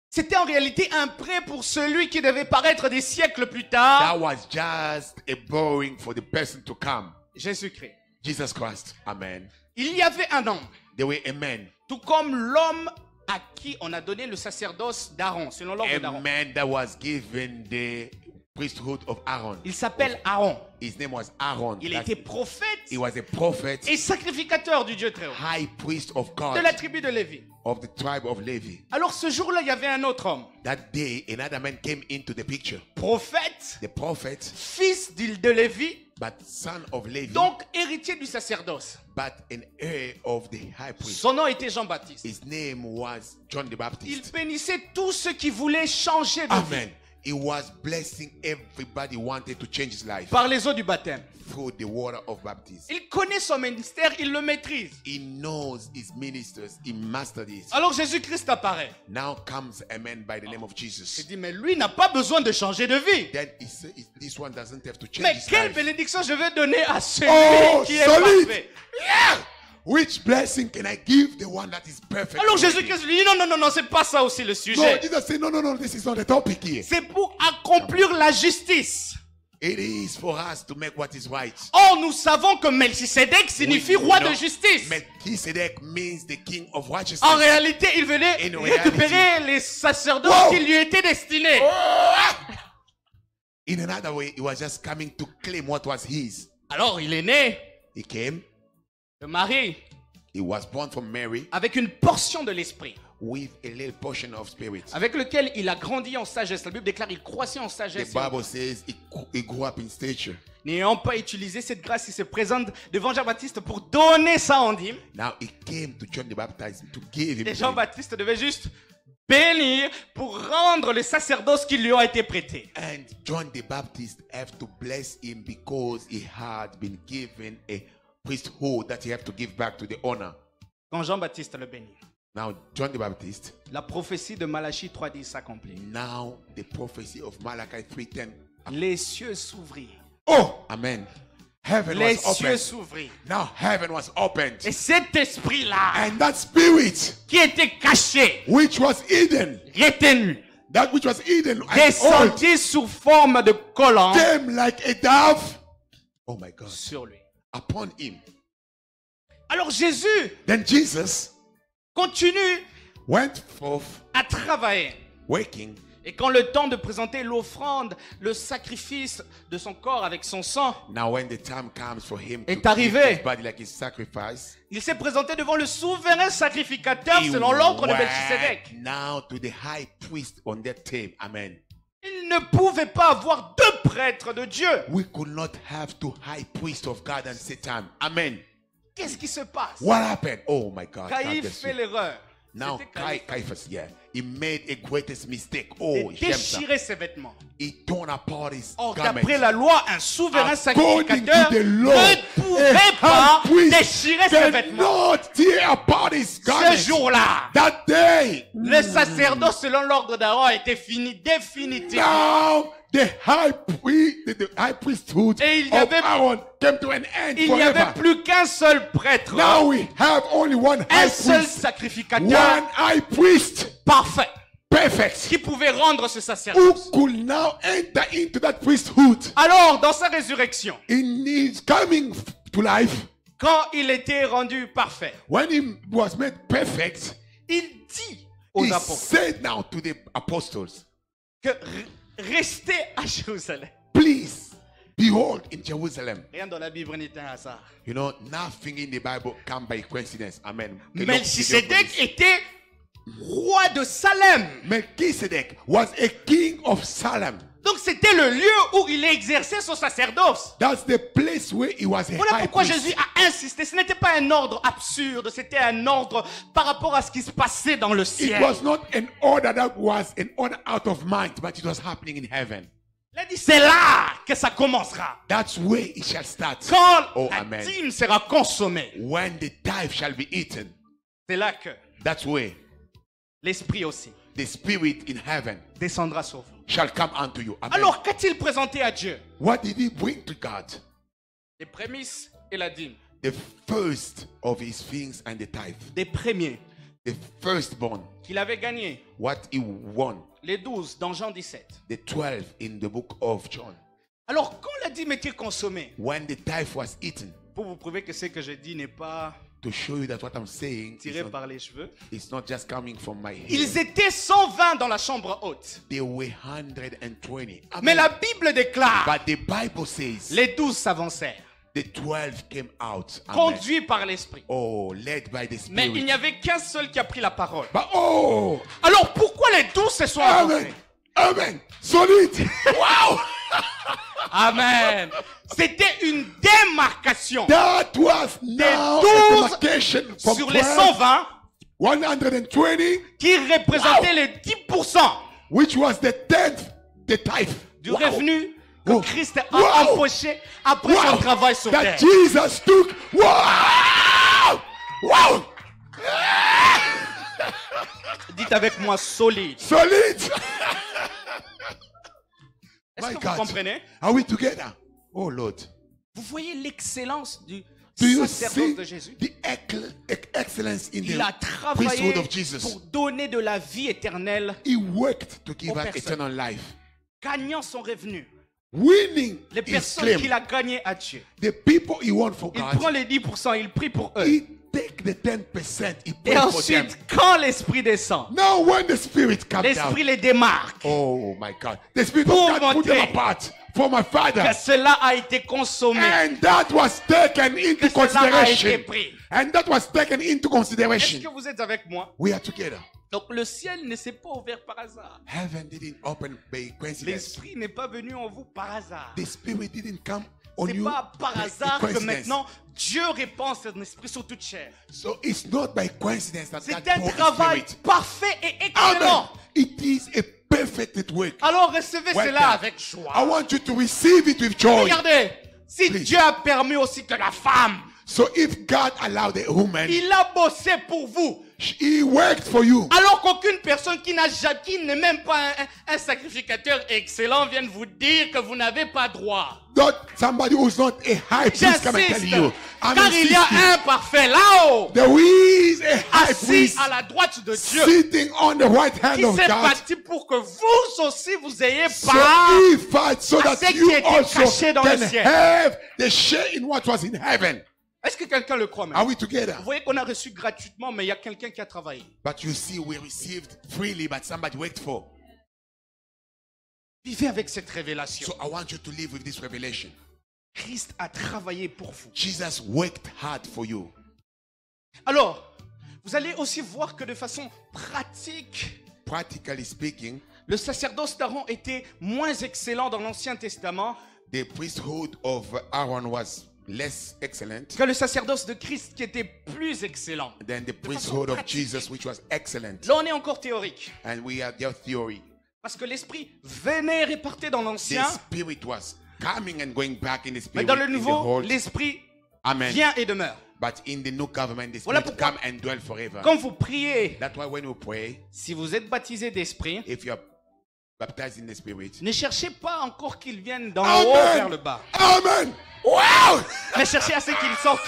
C'était en réalité un prêt pour celui qui devait paraître des siècles plus tard. That was just a borrowing for the person to come. Jésus-Christ. Jesus Christ. Amen. Il y avait un homme, There were a man. tout comme l'homme à qui on a donné le sacerdoce d'Aaron, selon l'ordre A d'Aaron. man that was given the priesthood of Aaron. Il s'appelle Aaron. His name was Aaron. Il That- était prophète He was a prophet, et sacrificateur du Dieu très haut, high priest of God, de la tribu de Lévi. of the tribe of Levi. Alors ce jour-là, il y avait un autre homme, That day, another man came into the picture. prophète, The prophet, fils de Lévi, but son of Levi, donc héritier du sacerdoce. but an heir of the high priest. Son nom était Jean-Baptiste. His name was John the Il Baptist. bénissait tous ceux qui voulaient changer de vie Amen. He was blessing everybody who wanted to change his life par les eaux du baptême. through the water of baptism. Il connaît son ministère, il le maîtrise. He knows his ministers. He mastered it. Alors Jésus-Christ apparaît. Now comes a man by the name of Il Jesus. dit, mais lui n'a pas besoin de changer de vie. Then he said, this one doesn't have to change Mais his quelle life. bénédiction je vais donner à celui Oh, qui est solide. parfait. Yeah. Which blessing can I give the one that is perfect? Alors already? Jésus-Christ lui dit, non, non, non, non, c'est pas ça aussi le No, sujet. Jesus said, no, this is not the topic here. C'est pour accomplir la justice. It is for us to make what is right. Or, nous savons que Melchisédek signifie We roi know de justice. Melchizedek means the king of righteousness. En réalité, il venait In récupérer les sacerdoces Wow. qui lui étaient destinés. In another way, he was just coming to claim what was his. Alors, il est né. He came. de Marie He was born from Mary avec une portion de l'esprit, with a little portion of spirit. avec lequel il a grandi en sagesse. La Bible déclare qu'il croissait en The sagesse. Bible says he grew up in stature. N'ayant pas utilisé cette grâce, il se présente devant Jean-Baptiste pour donner ça en dîme. Now he came to John the Baptist to give him. Et Jean-Baptiste devait juste bénir pour rendre les sacerdoces qui lui ont été prêtés. And John the Baptist have to bless him because he had been given a priesthood that he have to give back to the honor. Quand Jean-Baptiste le bénit, Now John the Baptist, la prophétie de Malachie 3.10 s'accomplit. now the prophecy of Malachi 3:10. Les cieux s'ouvrirent. Oh, amen. Heaven Les was cieux opened. s'ouvrirent. Now heaven was opened. Et cet esprit-là, And that spirit qui était caché, which was hidden, retenu, that which was hidden and old, descendit sous forme de collant came like a dove. Oh my God. sur lui. Upon him. Alors Jésus Then Jesus continue went forth à travailler. waking. Et quand le temps de présenter l'offrande, le sacrifice de son corps avec son sang, Now when the time comes for him to est give arrivé, his body like his sacrifice, il s'est présenté devant le souverain sacrificateur he selon l'ordre de went Melchisédek. now to the high priest on that table. Amen. Il ne pouvait pas avoir deux prêtres de Dieu. We could not have two high priests of God and Satan. Amen. Qu'est-ce qui se passe? What happened? Oh my God. God Caïphe bless fait you. l'erreur. Now C'était Caïphe. Caiaphas, yeah, he made a greatest mistake. Et Oh, Shemsa. déchirer ses vêtements. He torn apart his Or, garments. d'après la loi, un souverain According sacrificateur to the law, ne pouvait a pas high priest déchirer ses vêtements. cannot tear apart his Ce garments. jour-là, That day, le sacerdoce selon l'ordre d'Aaron était fini définitivement. now the high priesthood Et il y of avait- Aaron came to an end Il n'y avait forever. plus qu'un seul prêtre, Now we have only one un high seul priest, sacrificateur one high priest, parfait perfect, qui pouvait rendre ce who sacerdoce. could now enter into that priesthood. Alors, dans sa résurrection, In his coming to life, quand il était rendu parfait, when he was made perfect, il dit aux he apôtres said now to the apostles, que restez à Jérusalem. please behold in Jerusalem. Rien dans la Bible n'est un hasard. You know, nothing in the Bible come by coincidence. Amen. Melchisédek était roi de Salem. Melchizedek was a king of Salem. Donc c'était le lieu où il exerçait son sacerdoce. That's the place where he was a Voilà high pourquoi priest. Jésus a insisté. Ce n'était pas un ordre absurde, c'était un ordre par rapport à ce qui se passait dans le It ciel. was not an order that was an order out of mind, but it was happening in heaven. Il a dit, c'est là que ça commencera. That's where it shall start. Quand Oh, la amen. dîme sera consommée, When the tithe shall be eaten, c'est là que that's where l'Esprit aussi the spirit in heaven descendra sur vous. shall come unto you. Amen. Alors, qu'a-t-il présenté à Dieu? What did he bring to God? Les prémices et la dîme. The first of his things and the tithe. Des premiers The firstborn, qu'il avait gagnés. what he won. Les 12 dans Jean 17. The 12 in the book of John. Alors, quand la dîme était consommée, When the tithe was eaten, pour vous prouver que ce que je dis n'est pas to show you that what I'm saying tiré par les cheveux, it's not just coming from my head. ils étaient 120 dans la chambre haute. They were 120. Amen. Mais la Bible déclare, But the Bible says les 12 s'avancèrent, the 12 came out. Amen. conduits par l'Esprit. Oh, led by the Mais il Spirit. n'y avait qu'un seul qui a pris la parole. But oh, Alors pourquoi les 12 se sont avancés? amen, amen, solid. Wow, Amen. C'était une démarcation that was now 12 a demarcation from sur les 12, 120 120, qui représentaient les 10% which was the 10th, the tithe. du Wow. revenu que Wow. Christ a Wow. empoché après son Wow. travail sur That terre. Jesus took. Wow, wow, Dites avec moi solide. solid. Est-ce My que vous God. comprenez? Are we together? Oh Lord. Vous voyez l'excellence du Do you sacerdoce see de Jésus? the excellence in Il a the travaillé priesthood of Jesus? pour donner de la vie éternelle, He worked to give aux us personnes. eternal life, gagnant son revenu. winning Les his personnes claim. qu'il a gagnées à Dieu. The people he won for Il prend God, les 10%, il prie pour eux. he take the 10%, he Et pray for them. ensuite, quand l'Esprit descend, Now when the Spirit comes down, l'Esprit les démarque. oh my God, the Spirit Pour of God put them montrer apart for my que father. cela a été consommé, And that was taken que into cela a été consideration. pris. And that was taken into Est-ce consideration. que vous êtes avec moi? We are together. Donc le ciel ne s'est pas ouvert par hasard. Heaven didn't open by coincidence. L'esprit n'est pas venu en vous par hasard. The Spirit didn't come on C'est you pas par by hasard que coincidence. maintenant Dieu répand son esprit sur toute chair. So it's not by coincidence that C'est God un poured His travail Spirit. parfait et Amen. excellent. It is a perfect work. Alors recevez Well cela done. avec joie. I want you to receive it with joy. Regardez, si Please. Dieu a permis aussi que la femme, So if God allowed a woman, il a bossé pour vous. He worked for you. Alors qu'aucune personne qui n'est même pas un sacrificateur excellent vienne vous dire que vous n'avez pas droit. Not somebody who's not a high priest come and tell J'insiste, you. I'm car il y a insisting. un parfait là-haut, There is a high assis priest à la droite de Dieu, sitting on the right hand qui of s'est God. bâti pour que vous aussi vous ayez So part he fights so à that ce qui you était also caché dans le can ciel. have the share in what was in heaven. Est-ce que quelqu'un le croit Are maintenant? we together? Vous voyez qu'on a reçu gratuitement, mais il y a quelqu'un qui a travaillé. But you see, we received freely, but somebody worked for. Vivez avec cette révélation. So I want you to live with this revelation. Christ a travaillé pour vous. Jesus worked hard for you. Alors, vous allez aussi voir que de façon pratique, Practically speaking, le sacerdoce d'Aaron était moins excellent dans l'Ancien Testament the priesthood of Aaron was less excellent que le sacerdoce de Christ qui était plus excellent. than the priesthood of Jesus, which was excellent. Là, on est encore théorique. And we have their theory. Parce que l'Esprit venait et repartait dans The l'Ancien, Spirit was coming and going back in the mais Spirit. dans le in the Nouveau, whole. l'Esprit Amen. vient et demeure. But in the new government, the Voilà Spirit pourquoi- come and dwell forever. Quand vous priez, That's why when we pray, si vous êtes baptisé d'Esprit, if you are baptized in the Spirit, ne cherchez pas encore qu'ils viennent d'en Amen. haut vers le bas, Amen. Wow. mais cherchez à ce qu'ils sortent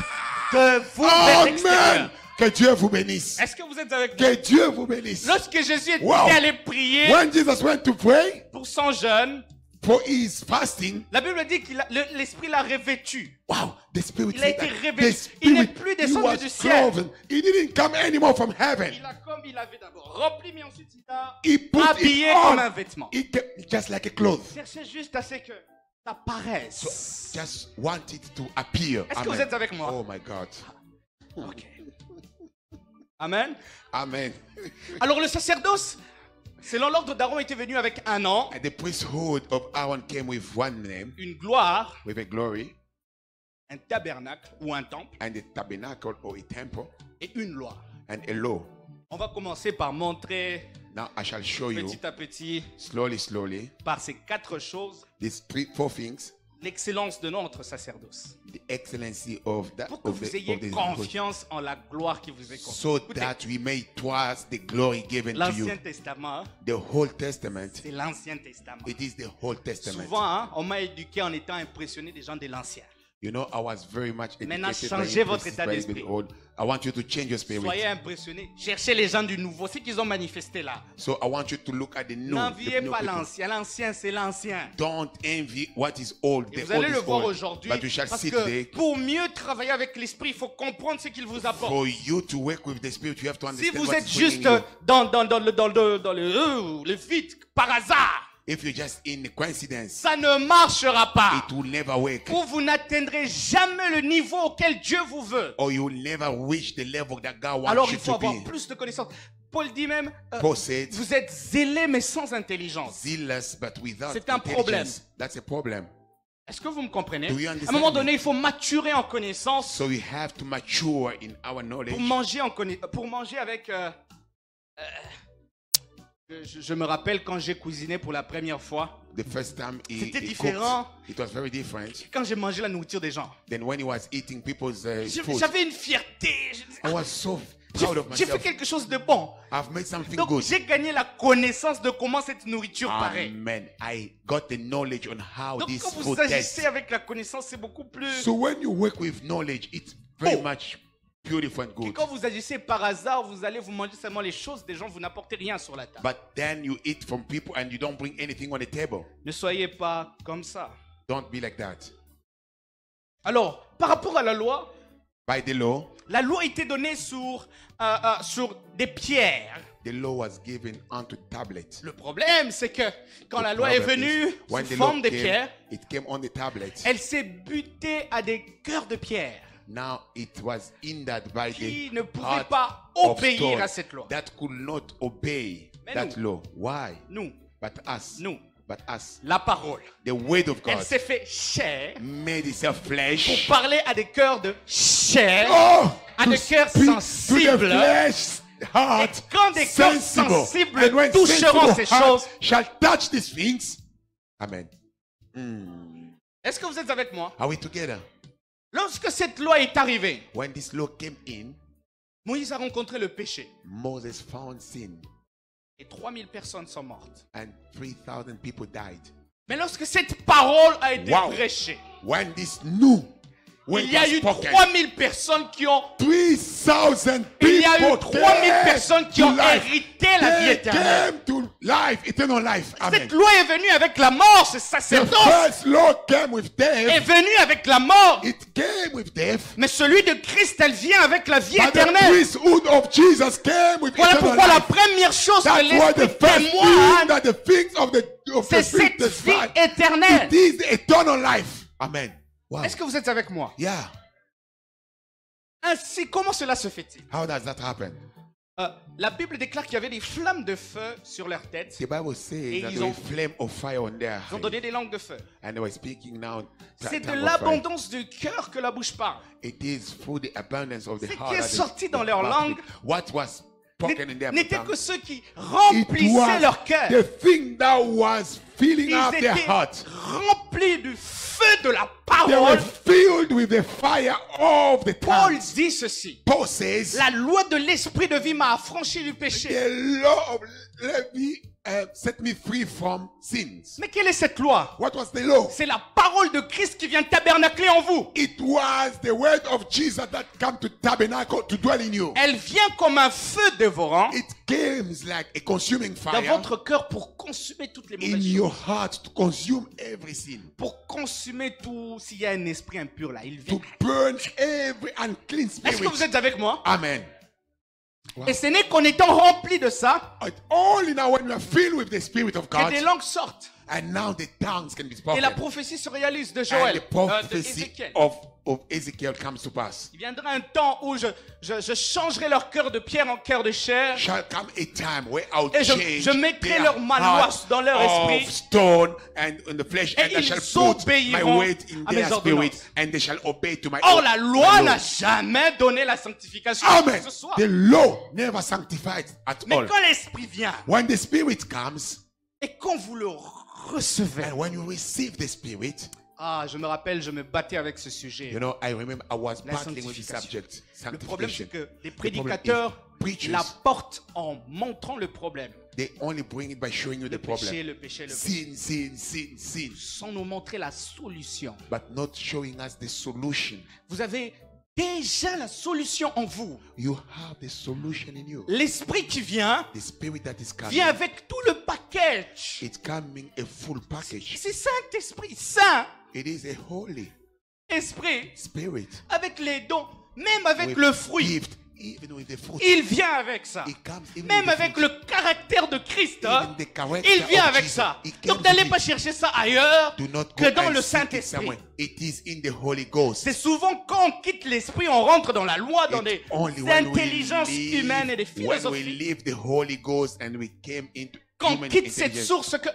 de vous vers l'extérieur. Amen. Que Dieu vous bénisse. Est-ce que vous êtes avec moi? Que Dieu vous bénisse. Lorsque Jésus était Wow. allé prier When Jesus went to pray pour son jeûne, for his fasting, la Bible dit que l'Esprit l'a revêtu. wow, the Spirit Il a said été that révélé. the Il n'est Spirit, plus he descendu was du ciel. cloven. He didn't come anymore from heaven. Il a comme il avait d'abord rempli, mais ensuite il a He put habillé it comme un on. vêtement. He kept just like a cloth. Cherchez juste à ce que ça paraisse. Just want it to appear. Est-ce que vous Amen. êtes avec moi? Oh my God. Ok. Amen. Amen. Alors le sacerdoce, selon l'ordre d'Aaron, était venu avec un an, And the priesthood of Aaron came with one name, une gloire, with a glory, un tabernacle ou un temple and a tabernacle or a temple, et une loi. and a law. On va commencer par montrer Now I shall show you petit à petit slowly par ces quatre choses these four things, l'excellence de notre sacerdoce. the excellency of that Pour que of vous the, ayez of the confiance en la gloire qui vous est confiée. so Écoutez, that we may trust the glory given to l'Ancien you. Testament, The whole Testament, c'est l'Ancien Testament. it is the whole Testament. Souvent, hein, on m'a éduqué en étant impressionné des gens de l'Ancien. You know, I was very much Maintenant, educated changez by votre impressed état by d'esprit. the old. I want you to change your spirit. Soyez impressionnés. Cherchez les gens du nouveau, ce qu'ils ont manifesté là. So I want you to look at the new. N'enviez the new pas people. l'ancien. L'ancien, c'est l'ancien. Don't envy what is old. Et The vous allez old le is voir old. aujourd'hui. But you shall Parce see que today. pour mieux travailler avec l'esprit, il faut comprendre ce qu'il vous apporte. For you to work with the spirit, you have to Si understand vous what êtes is bringing juste you. dans le vide, par hasard, If you're just in coincidence, ça ne marchera pas. it will never work. Ou vous n'atteindrez jamais le niveau auquel Dieu vous veut. Or you will never reach the level that God wants Alors you il faut to avoir be. plus de connaissances. Paul dit même, Paul said, vous êtes zélés mais sans intelligence. zealous but without C'est un problème. intelligence. That's a problem. Est-ce que vous me comprenez? Do you À un understand moment me? donné, il faut maturer en connaissance So we have to mature in our knowledge. pour manger avec... je me rappelle quand j'ai cuisiné pour la première fois, The first time C'était he différent. cooked, it was very different quand j'ai mangé la nourriture des gens. than when he was eating people's food. J'avais une fierté. I was so proud of J'ai fait myself. quelque chose de bon. I've made something Donc good. j'ai gagné la connaissance de comment cette nourriture paraît. Amen. I got the knowledge on how Donc this quand vous food agissez tastes. avec la connaissance, c'est beaucoup plus... So when you work with knowledge, it's very Oh. much beautiful and Et good. quand vous agissez par hasard, vous allez vous manger seulement les choses des gens, vous n'apportez rien sur la table. But then you eat from people and you don't bring anything on the table. Ne soyez pas comme ça. Don't be like that. Alors, par rapport à la loi, By the law, La loi était donnée sur des pierres. the law was given onto tablets. Le problème, c'est que quand The la loi est problem venue is, when sous the law forme de came, pierres, it came on the tablets. elle s'est butée à des cœurs de pierre Now it was hindered by qui the ne pouvaient heart pas of obéir stone à cette loi. that could not obey Mais that nous, law. Why? Nous, But us. nous, But us. la parole, The word of elle God s'est fait chair made itself pour flesh. parler à des cœurs de chair, Oh, à to des cœurs speak to the sensibles. flesh, heart, Et quand des cœurs sensible. sensibles And when toucheront sensible ces heart choses, shall touch these things. Amen. est-ce que vous êtes avec moi? Are we together? Lorsque cette loi est arrivée, When this law came in, Moïse a rencontré le péché Moses found sin et 3000 personnes sont mortes. and 3,000 people died. Mais lorsque cette parole a été Wow. prêchée, When this new word il y a was eu spoken, 3000 personnes qui ont 3,000 il y a eu people 3000 came personnes qui to ont life. hérité la vie They éternelle. came to life, eternal life. Amen. Cette loi est venue avec la mort, ce The sacerdoce first law came with est death. venu avec la mort. It came with death. Mais celui de Christ, elle vient avec la vie But the éternelle. priesthood of Jesus came with Voilà eternal pourquoi la life. première chose que That's why the l'Esprit first thing témoigne, that the things of the c'est Spirit cette vie testify. éternelle. It is the eternal life. Amen. Wow. Est-ce que vous êtes avec moi? Yeah. Ainsi, comment cela se fait-il? How does that happen? La Bible déclare qu'il y avait des flammes de feu sur leur tête. The Bible says Et that ils there ont- was flame of fire on their Ils ont head. donné des langues de feu. And they were speaking now. C'est de tongue of fire. l'abondance du cœur que la bouche parle. It is through the abundance of the Ce heart. qui est that the- sorti dans the leur mouth langue speak. What was spoken in their N'était tongue, que ceux qui it remplissaient was leur cœur. the thing that was filling Ils up their étaient heart. remplis du feu de la They were parole. filled with the fire of the Paul tongue. dit ceci. Paul says, La loi de l'esprit de vie m'a affranchi du péché. the law of Levi set me free from sins. Mais quelle est cette loi? What was the law? C'est la parole de Christ qui vient tabernacler en vous. It was the word of Jesus that came to tabernacle, to dwell in you. Elle vient comme un feu dévorant It came like a consuming dans fire votre cœur pour consumer toutes les in mauvaises your choses. heart to consume every sin, Pour consumer tout. S'il y a un esprit impur là, il to vient. burn every unclean Est-ce que spirit. vous êtes avec moi? Amen. Et ce n'est qu'en étant rempli de ça It's only now when we are filled with the Spirit of que God, des langues sortent. and now the tongues can be Et spoken, la prophétie se réalise de and Joël, the prophecy d'Ézéchiel. of Ezekiel comes to pass. Il viendra un temps où je changerai leur cœur de pierre en cœur de chair. Shall come a time where I'll Et change je mettrai their leur ma loi heart dans leur of esprit. stone and in the flesh, Et and I ils shall put my obéiront word in à mes their spirit, ordonnances. and they shall obey to my Or, la loi my n'a law. jamais donné la sanctification à qui Amen. que ce soit. The law never sanctified at Mais all. quand l'esprit vient, When the Spirit comes, et quand vous le recevez, and when you receive the Spirit, je me rappelle, je me battais avec ce sujet. you know, I remember I was La battling with the sanctification. subject, Le problème, c'est sanctification. que les The problem is prédicateurs preachers, l'apportent en montrant le problème. they only bring it by showing you Le the problem. péché, le péché, le péché. Sin, Sans nous montrer la solution. but not showing us the solution. Vous avez déjà la solution en vous. You have the solution in you. L'esprit qui vient, The Spirit that is coming, vient avec tout le package. it's coming a full package. C'est Saint-Esprit, Saint It is a holy Esprit, Spirit avec les dons, même avec with le fruit. gift, even with the fruit. Il vient avec ça. It comes even Même with the avec fruit. le caractère de Christ, Even the character il vient of avec Jesus. ça. It came Donc n'allez with pas it. chercher ça ailleurs Do not que go dans and le seek it Saint-Esprit. somewhere. It is in the Holy Ghost. C'est souvent quand on quitte l'esprit, on rentre dans la loi, dans It's des only when we intelligences humaines et des leave, when we philosophies. leave the Holy Ghost and we came into Quand on human quitte cette intelligence, source, que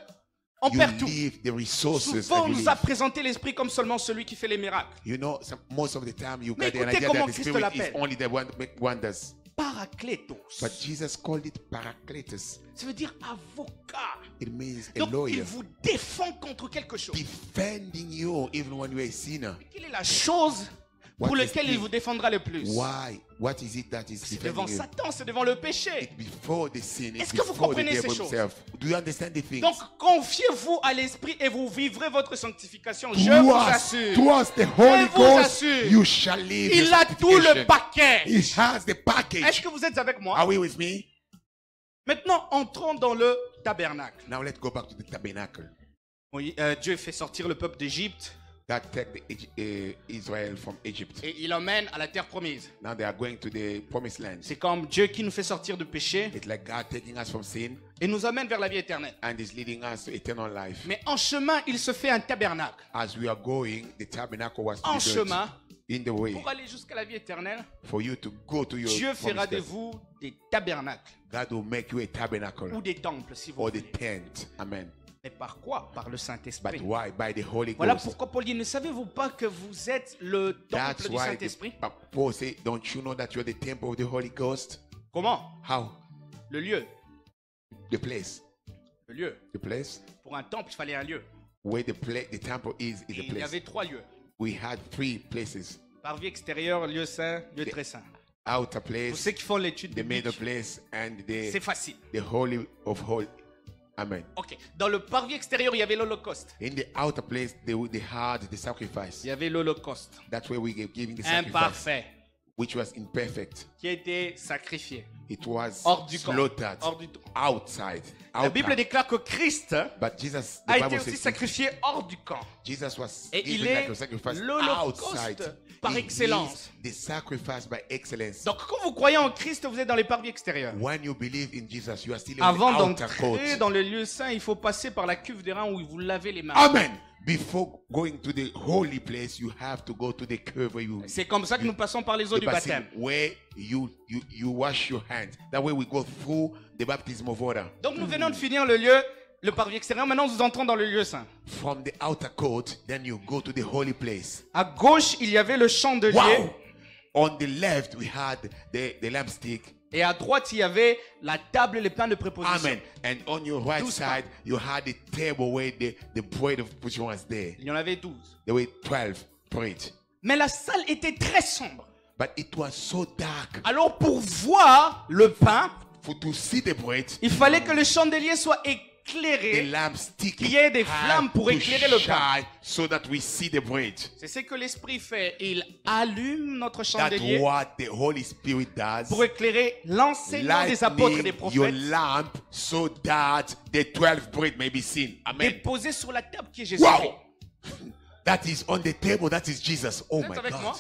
on you perd tout. leave the resources Souvent, on and you nous a leave. présenté l'esprit comme seulement celui qui fait les miracles. You know, most of the time you Mais get the écoutez idea comment that the Christ Spirit is l'appelle. only the one that make wonders. Paraclétos. But Jesus called it Paracletus. Ça veut dire avocat. It means a Donc, il lawyer vous défend contre quelque chose. defending you even when you're a sinner. Quelle est la chose pour What is laquelle the- il vous défendra le plus? Why? What is it that is C'est devant defending you? Satan, c'est devant le péché. It's before the sin. It's Est-ce que vous before the comprenez ces devil choses? himself. Do you understand the things? Donc, confiez-vous à l'esprit et vous vivrez votre sanctification. Je vous assure. Towards the Holy Je vous Ghost, assure. you shall live. Il your a tout le sanctification. paquet. He has the Est-ce package. que vous êtes avec moi? Are we with me? Maintenant, entrons dans le tabernacle. Now let's go back to the tabernacle. Oui, Dieu fait sortir le peuple d'Égypte. that take Israel from Egypt. et il emmène à la terre promise. Now they are going to the promised land. C'est comme Dieu qui nous fait sortir du péché It's like God taking us from sin et nous amène vers la vie éternelle. and is leading us to eternal life. Mais en chemin, il se fait un tabernacle. As we are going, the tabernacle was to En be built chemin, in the way pour aller jusqu'à la vie éternelle, for you to go to your Dieu fera promised de land. vous des tabernacles God will make you a tabernacle ou des temples, si vous or voulez. the tent. Amen. Mais par quoi? Par le But Saint-Esprit. why? By the Holy Voilà Ghost. pourquoi Paul dit, ne savez-vous pas que vous êtes le That's temple du why Saint-Esprit? Paul said, don't you know that you're the temple of the Holy Ghost? Comment? How? Le lieu. The place. Le lieu. The place Pour un temple, il fallait un lieu. where the temple is Et a il y place. avait 3 lieux. We had 3 places. Parvis extérieur, lieu saint, lieu très saint. Outer Pour place, ceux qui font l'étude the de middle place, and c'est facile. the Holy of Holy. Amen. Ok. Dans le parvis extérieur, il y avait l'Holocauste. In the outer place, they had the sacrifice. Il y avait l'Holocauste. That's where we gave giving the sacrifice, Imparfait. which was imperfect. Qui a été sacrifié. It was Hors du camp. slaughtered Hors du camp. outside. La Bible déclare que Christ But Jesus, the a été Bible aussi says sacrifié hors du camp. Jesus was Et il given like est a sacrifice l'Holocauste outside. par He excellence. is the sacrifice by excellence. Donc quand vous croyez en Christ, vous êtes dans les parvis extérieurs. When you believe in Jesus, you are still in Avant the outer court. d'entrer dans le lieu saint, il faut passer par la cuve des reins où vous lavez les mains. Amen. Before going to the holy place, you have to go to the curve where you C'est comme ça que nous passons par les eaux the du basin baptême. where you wash your hands. That way we go through the baptism of water. Donc nous venons de finir le lieu, le parvis extérieur. Maintenant nous entrons dans le lieu saint. From the outer court, then you go to the holy place. À gauche, il y avait le chandelier. Wow! On the left, we had the lampstick. Et à droite, il y avait la table et les pains de préposition. Amen. And on your right 12 side, you had the table where the bread of position was there. Il y en avait 12. There were 12 bread. Mais la salle était très sombre. But it was so dark. Alors pour voir le pain, For to see the bread, il fallait que le chandelier soit the éclairé. lampstick Qu'il y ait des had flammes pour to éclairer le pain. shine so that we see the bread. C'est ce que l'Esprit fait. Il allume notre That's chandelier what the Holy Spirit does. pour éclairer l'enseignement des apôtres et des Lighting your prophètes lamp so that the 12 bread may be seen. Amen. déposés sur la table qui est Jésus-Christ. Wow! That is on the table. That is Jesus. Oh Vous êtes my avec God. moi?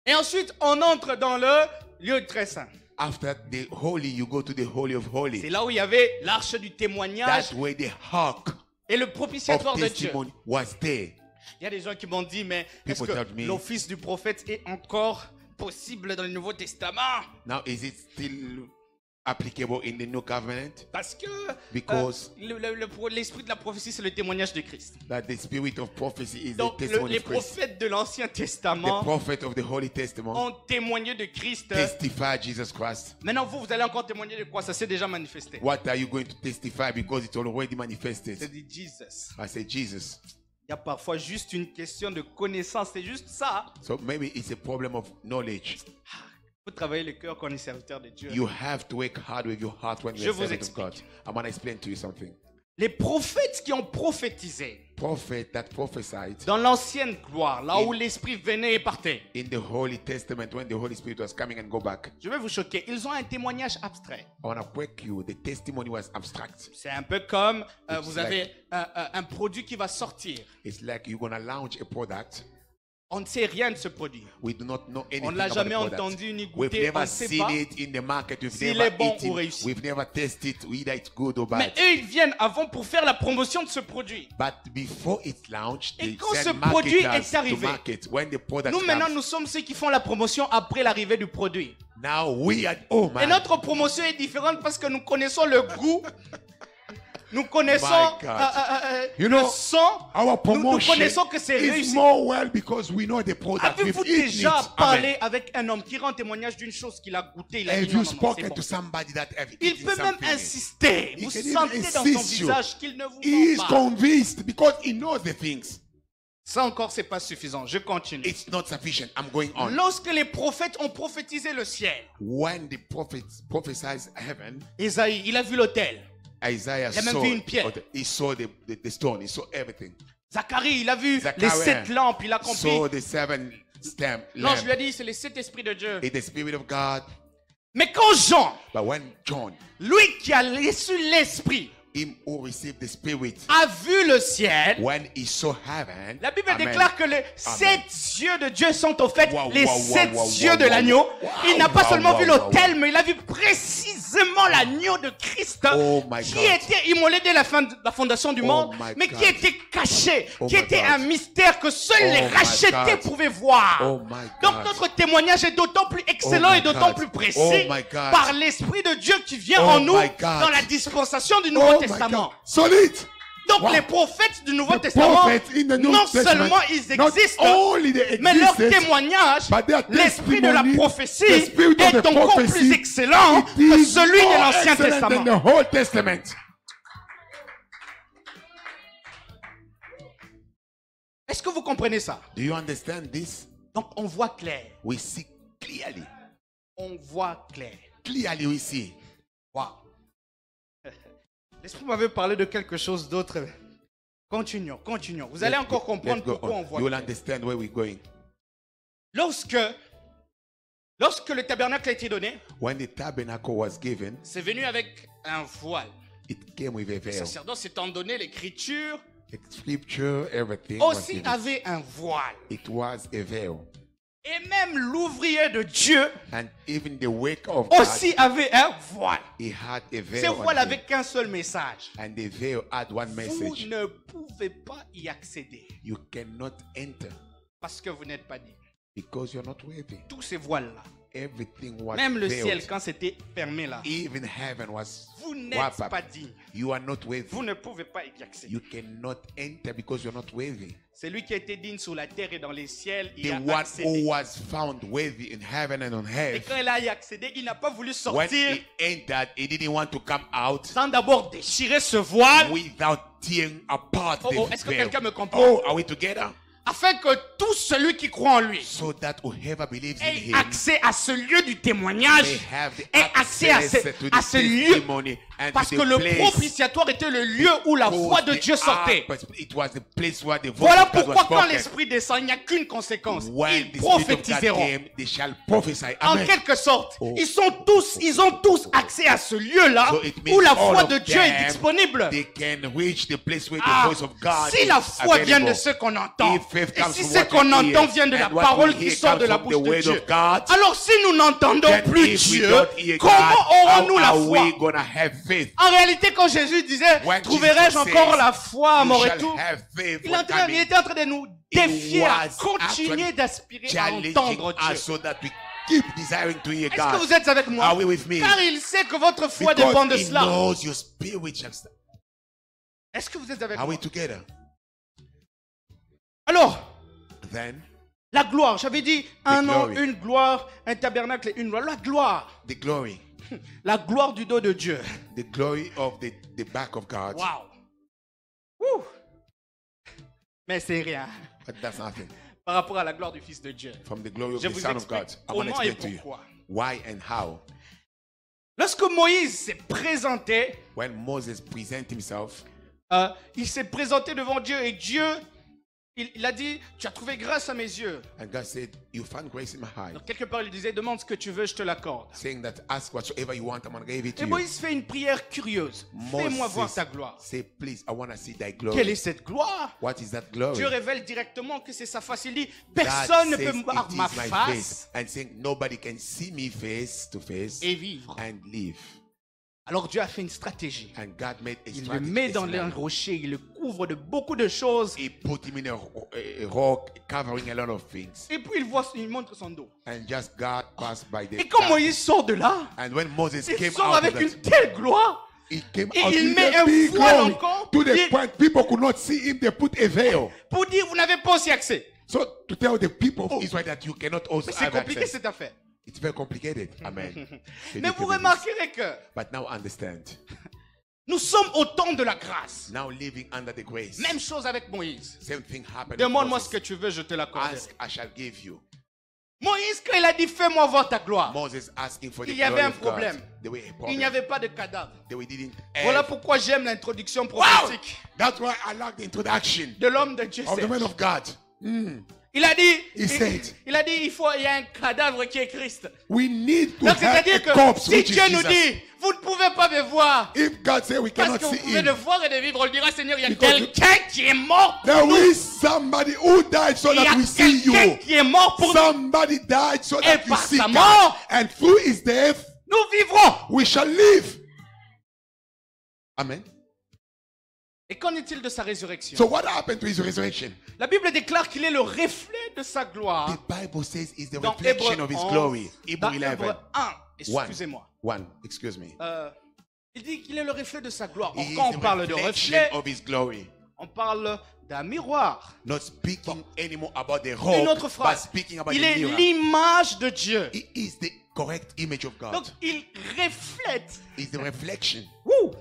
Et ensuite, on entre dans le lieu très saint. After the holy, you go to the holy of C'est holy. là où il y avait l'arche du témoignage That's where the ark et le of propitiatoire de Dieu. testimony was there. Il y a des gens qui m'ont dit, mais est-ce People que tell me- l'office du prophète est encore possible dans le Nouveau Testament? Now, is it still applicable in the new covenant? Parce que Because- l'esprit de la prophétie, c'est le témoignage de Christ. That the spirit of prophecy is Donc, the testimony les of Christ. prophètes de l'Ancien The Testament prophet of the Holy Testament ont témoigné de Christ. testify Jesus Christ. Maintenant, vous allez encore témoigner de quoi? Ça s'est déjà manifesté. What are you going to testify? Because it's already manifested. C'est dit Jesus. I say Jesus. Il y a parfois juste une question de connaissance. C'est juste ça. So maybe it's a problem of knowledge. Il faut travailler le cœur quand on est serviteur de Dieu. You have to work hard with your heart when Je you're vous a servant of God. explique. I want to explain to you something. Les prophètes qui ont prophétisé Prophet that prophesied dans l'ancienne gloire, là où l'Esprit venait et partait. in the Holy Testament when the Holy Spirit was coming and go back. Je vais vous choquer. Ils ont un témoignage abstrait. I want to break you. The testimony was abstract. C'est un peu comme It's vous like- avez un produit qui va sortir. It's like you're going to launch a product. On ne sait rien de ce produit. We do not know anything On ne l'a about jamais the product. entendu ni We've goûté. On never ne sait seen pas. it in the market. We've s'il never est bon eaten. ou réussi. We've never tasted either it's good or Mais bad. eux, ils viennent avant pour faire la promotion de ce produit. But before it's launched, Et they quand send ce produit marketers est to arrivé, market. When the product Nous, maintenant, comes, nous sommes ceux qui font la promotion après l'arrivée du produit. now we are, oh Et man, notre promotion est différente parce que nous connaissons le goût. Nous connaissons My God. You le know, son. our Nous promotion connaissons que c'est is réussi. more well because we know the product. Avez-vous We've eaten déjà it. parlé Amen. avec un homme qui rend témoignage d'une chose qu'il a goûté, il a Have dit non, you non, non, c'est spoken bon. to somebody that have Il eaten peut même something? insister. He Vous can even sentez dans son insist you. visage qu'il ne vous He is ment pas. convinced because he knows the things. Ça encore, c'est pas suffisant. Je continue. It's not sufficient. I'm going on. Lorsque les prophètes ont prophétisé le ciel, When the prophets prophesied heaven, Isaïe, il a vu l'autel. Isaiah Il a même saw, vu une pierre. he saw the stone, he saw everything. Zacharie, il a vu Zachariah les 7 lampes, il a compris. Saw the 7 stamp Non, je lamp. lui ai dit, c'est les 7 esprits de Dieu. In the Spirit of God. Mais quand Jean, But when John, lui qui a reçu l'esprit, him who received the Spirit, a vu le ciel, when he saw heaven, la Bible Amen. déclare que les 7 yeux de Dieu sont en fait Wow, les wow, 7 wow, wow, yeux de wow, l'agneau. wow, Il n'a pas wow, seulement wow, vu wow, l'autel, mais il a vu précisément l'agneau de Christ Oh my qui God. était immolé dès la fondation du monde, my mais God. qui était caché, Oh qui my était God. un mystère que seuls Oh les my rachetés God. pouvaient voir. Oh my Donc God. notre témoignage est d'autant plus excellent Oh my et d'autant God. plus précis Oh my God. par l'Esprit de Dieu qui vient Oh en nous my God. dans la dispensation du Nouveau Oh my Testament. God. Solid. Donc Wow. les prophètes du Nouveau The Testament, prophets in the New non Testament, seulement ils not existent, only they mais leur existed, témoignage, but their l'esprit de la testimony, prophétie the spirit of est the encore prophecy, plus excellent it que is celui de more l'Ancien excellent Testament. than the whole Testament. Est-ce que vous comprenez ça? Do you understand this? Donc on voit clair. We see clearly. On voit clair. Clearly we see. Wow. L'Esprit m'avait parlé de quelque chose d'autre. Continuons. Vous allez encore comprendre Let's go pourquoi on. on voit You will clair. understand where we're going. Lorsque le tabernacle a été donné, When the tabernacle was given, c'est venu avec un voile. it came with a Le veil. sacerdoce étant donné l'écriture, The scripture, everything was aussi given. avait un voile. It was a veil. Et même l'ouvrier de Dieu And even the work of God, aussi avait un voile. he had a veil. Ce on voile him. avait qu'un seul message. And the veil had one Vous message. ne pouvez pas y accéder You cannot enter parce que vous n'êtes pas digne. because you're not worthy. Tous ces voiles-là, Everything was même le veiled. ciel quand c'était fermé là, Even heaven was vous n'êtes wrapped up. pas digne. You are not worthy. Vous ne pouvez pas y accéder. You cannot enter because you're not worthy. Celui qui a été digne sur la terre et dans les ciels, il The a one accédé. who was found worthy in heaven and on Et earth, quand il a y accédé, il n'a pas voulu when sortir he entered, he didn't want to come out sans d'abord déchirer ce voile, without tearing apart Oh, the est-ce que veil. quelqu'un me comprend? Oh, are we together? afin que tout celui qui croit en lui So that whoever believes in ait him accès à ce lieu du témoignage, may have the ait accès à ce lieu. testimony and Parce to que the le place. propitiatoire était le lieu où la voix de Dieu sortait. It was the place where the voice Voilà of God pourquoi was quand spoken. l'Esprit descend, il n'y a qu'une conséquence. When Ils the Spirit of God prophétiseront. came, they shall prophesy. En Amen. quelque sorte, Oh. ils ont tous accès à ce lieu-là So it means où la all voix of de Dieu est them, disponible. They can reach the place where Ah, the voice of God si is la foi vient de available. ce qu'on entend, If faith et comes si from ce what qu'on we hear, entend vient de la and what parole we qui hear sort comes de la from bouche the de word Dieu, of God, alors si nous n'entendons then plus if we Dieu, don't hear comment God, aurons-nous la how are foi? we gonna have faith? En réalité, quand Jésus disait, When trouverai-je Jesus encore says, la foi à You mon shall retour, have faith il when coming. était en train de nous défier à was continuer actually d'aspirer à challenging entendre Dieu. us so that we keep desiring to hear Est-ce que God. vous êtes avec moi? Are we with me? Car il sait que votre foi dépend de Because he cela. knows your spirit shall stand. Est-ce que vous êtes avec Are moi? we together? Alors, Then la gloire, j'avais dit un nom, glory. une gloire, un tabernacle et une gloire. La gloire, the glory. la gloire du dos de Dieu. The glory of the back of God. Waouh! Ouh. Mais c'est rien But that's nothing. par rapport à la gloire du Fils de Dieu. From the glory of Je the vous Son of God. explique I want to comment et explain to you pourquoi. why and how. Lorsque Moïse s'est présenté, When Moses present himself, il s'est présenté devant Dieu et Dieu, il a dit, tu as trouvé grâce à mes yeux. and God said, you found grace in my eyes, Donc quelque part il disait, demande ce que tu veux, je te l'accorde. saying that ask whatsoever you want, I'm going to give it to Et you. Moïse fait une prière curieuse. Fais-moi voir ta gloire. say, please, I want to see thy Quelle glory. est cette gloire? What is that glory? Dieu révèle directement que c'est sa face. Il dit, God personne ne says peut voir it ma is my face face. And saying, nobody can see me face to face et vivre. and live. Alors Dieu a fait une stratégie. And God made a Il le strategy. met dans un rocher, il le couvre de beaucoup de choses. He put him in a rock, covering a lot of things. Et puis il montre son dos. And just God passed by the Et quand top. Moïse sort de là, And when Moses il came sort out avec of une that, telle gloire. he came Et out il with met a un big voile glory encore. to the Il- point people could not see him. They put a veil. Pour dire, vous n'avez pas aussi accès. So to tell the people of Oh. Israel that you cannot also Mais c'est have compliqué access. cette affaire. It's very complicated. Amen. Mais vous remarquerez que But now understand. nous sommes au temps de la grâce. Now living under the grace. Même chose avec Moïse. Same thing happened. with Demande-moi ce Moses. que tu veux, je te l'accorde. Ask, I shall give you. Moïse, quand il a dit, fais-moi voir ta gloire, Moses asking for the il y avait glory un of God. problème. There were a il problem. n'y avait pas de cadavre. They didn't Voilà have- pourquoi j'aime l'introduction Wow! prophétique That's why I like the introduction de l'homme de Dieu. of the man of God. Mm. Il a dit, He said, il a dit, il y a un cadavre qui est Christ. we need to Donc have a c'est-à-dire que corpse si which is Dieu nous Jesus. dit, vous ne pouvez pas me voir. If God say we Parce cannot que vous see pouvez le him, voir et de vivre, on le dira, Seigneur, il y a Because quelqu'un qui est mort pour there nous. is somebody who died so Il y that a we see quelqu'un you. qui est mort pour nous. Somebody died so Et that we par see sa God. mort, And through his death, nous vivrons. we shall live. Amen. Et qu'en est-il de sa résurrection? So what happened to his resurrection? La Bible déclare qu'il est le reflet de sa gloire. The Bible says it's the Dans reflection Hébreux of his 11, glory. Hebrew dans 11. Hébreux 1, excusez-moi. One, excuse me. Il dit qu'il est le reflet de sa gloire. He is Quand on the parle de reflection reflet, of his glory. on parle d'un miroir. Not speaking anymore about the Une whole, autre but phrase. speaking about Il the est mirror. l'image de Dieu. He is the correct image of God. Donc il reflète. It's the reflection. Wouh,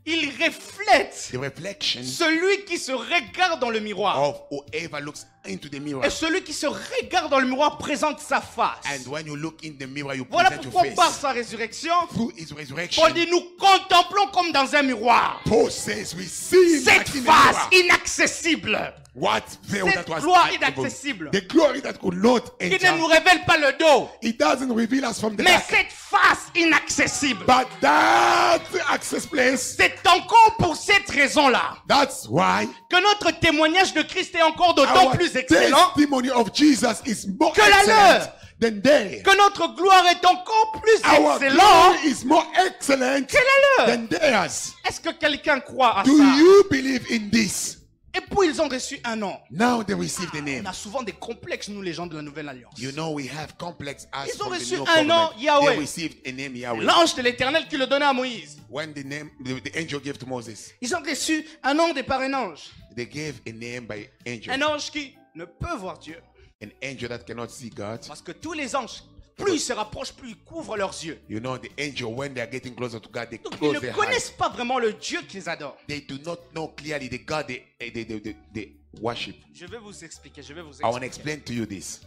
il reflète The reflection celui qui se regarde dans le miroir. of whoever looks into the mirror. Et celui qui se regarde dans le miroir présente sa face. And when you look in the mirror, you Voilà present your pourquoi par face. sa résurrection, Through his resurrection, Paul dit nous contemplons comme dans un miroir Paul says we see him cette like in a face mirror. inaccessible, What veil cette that was gloire visible. inaccessible, The glory that could not qui ne nous enter. révèle pas le dos, It doesn't reveal us from the mais back. cette face inaccessible. But that access place, C'est encore pour cette raison-là that's why que notre témoignage de Christ est encore d'autant our plus excellent, testimony of Jesus is more que la excellent leur. than theirs. que notre gloire est encore plus Our excellente glory is more excellent que la leur. than theirs. Est-ce que quelqu'un croit à Do ça? you believe in this? Et puis ils ont reçu un nom. Now they receive the On name. a souvent des complexes, nous les gens de la Nouvelle Alliance. You know we have complex as Ils ont from the reçu new un nom, covenant. Yahweh. They received a name Yahweh. L'ange de l'Éternel qui le donnait à Moïse. When the angel gave to Moses, Ils ont reçu un nom des par un ange. they gave a name by angel. Un ange qui ne peut voir Dieu. An angel that cannot see God. Parce que tous les anges, plus ils se rapprochent, plus ils couvrent leurs yeux. You know the angel when they are getting closer to God, they Donc ils close ne their eyes. connaissent pas vraiment le Dieu qu'ils adorent. They do not know clearly the God they worship. Je vais vous expliquer, je vais vous I want to expliquer. explain to you this.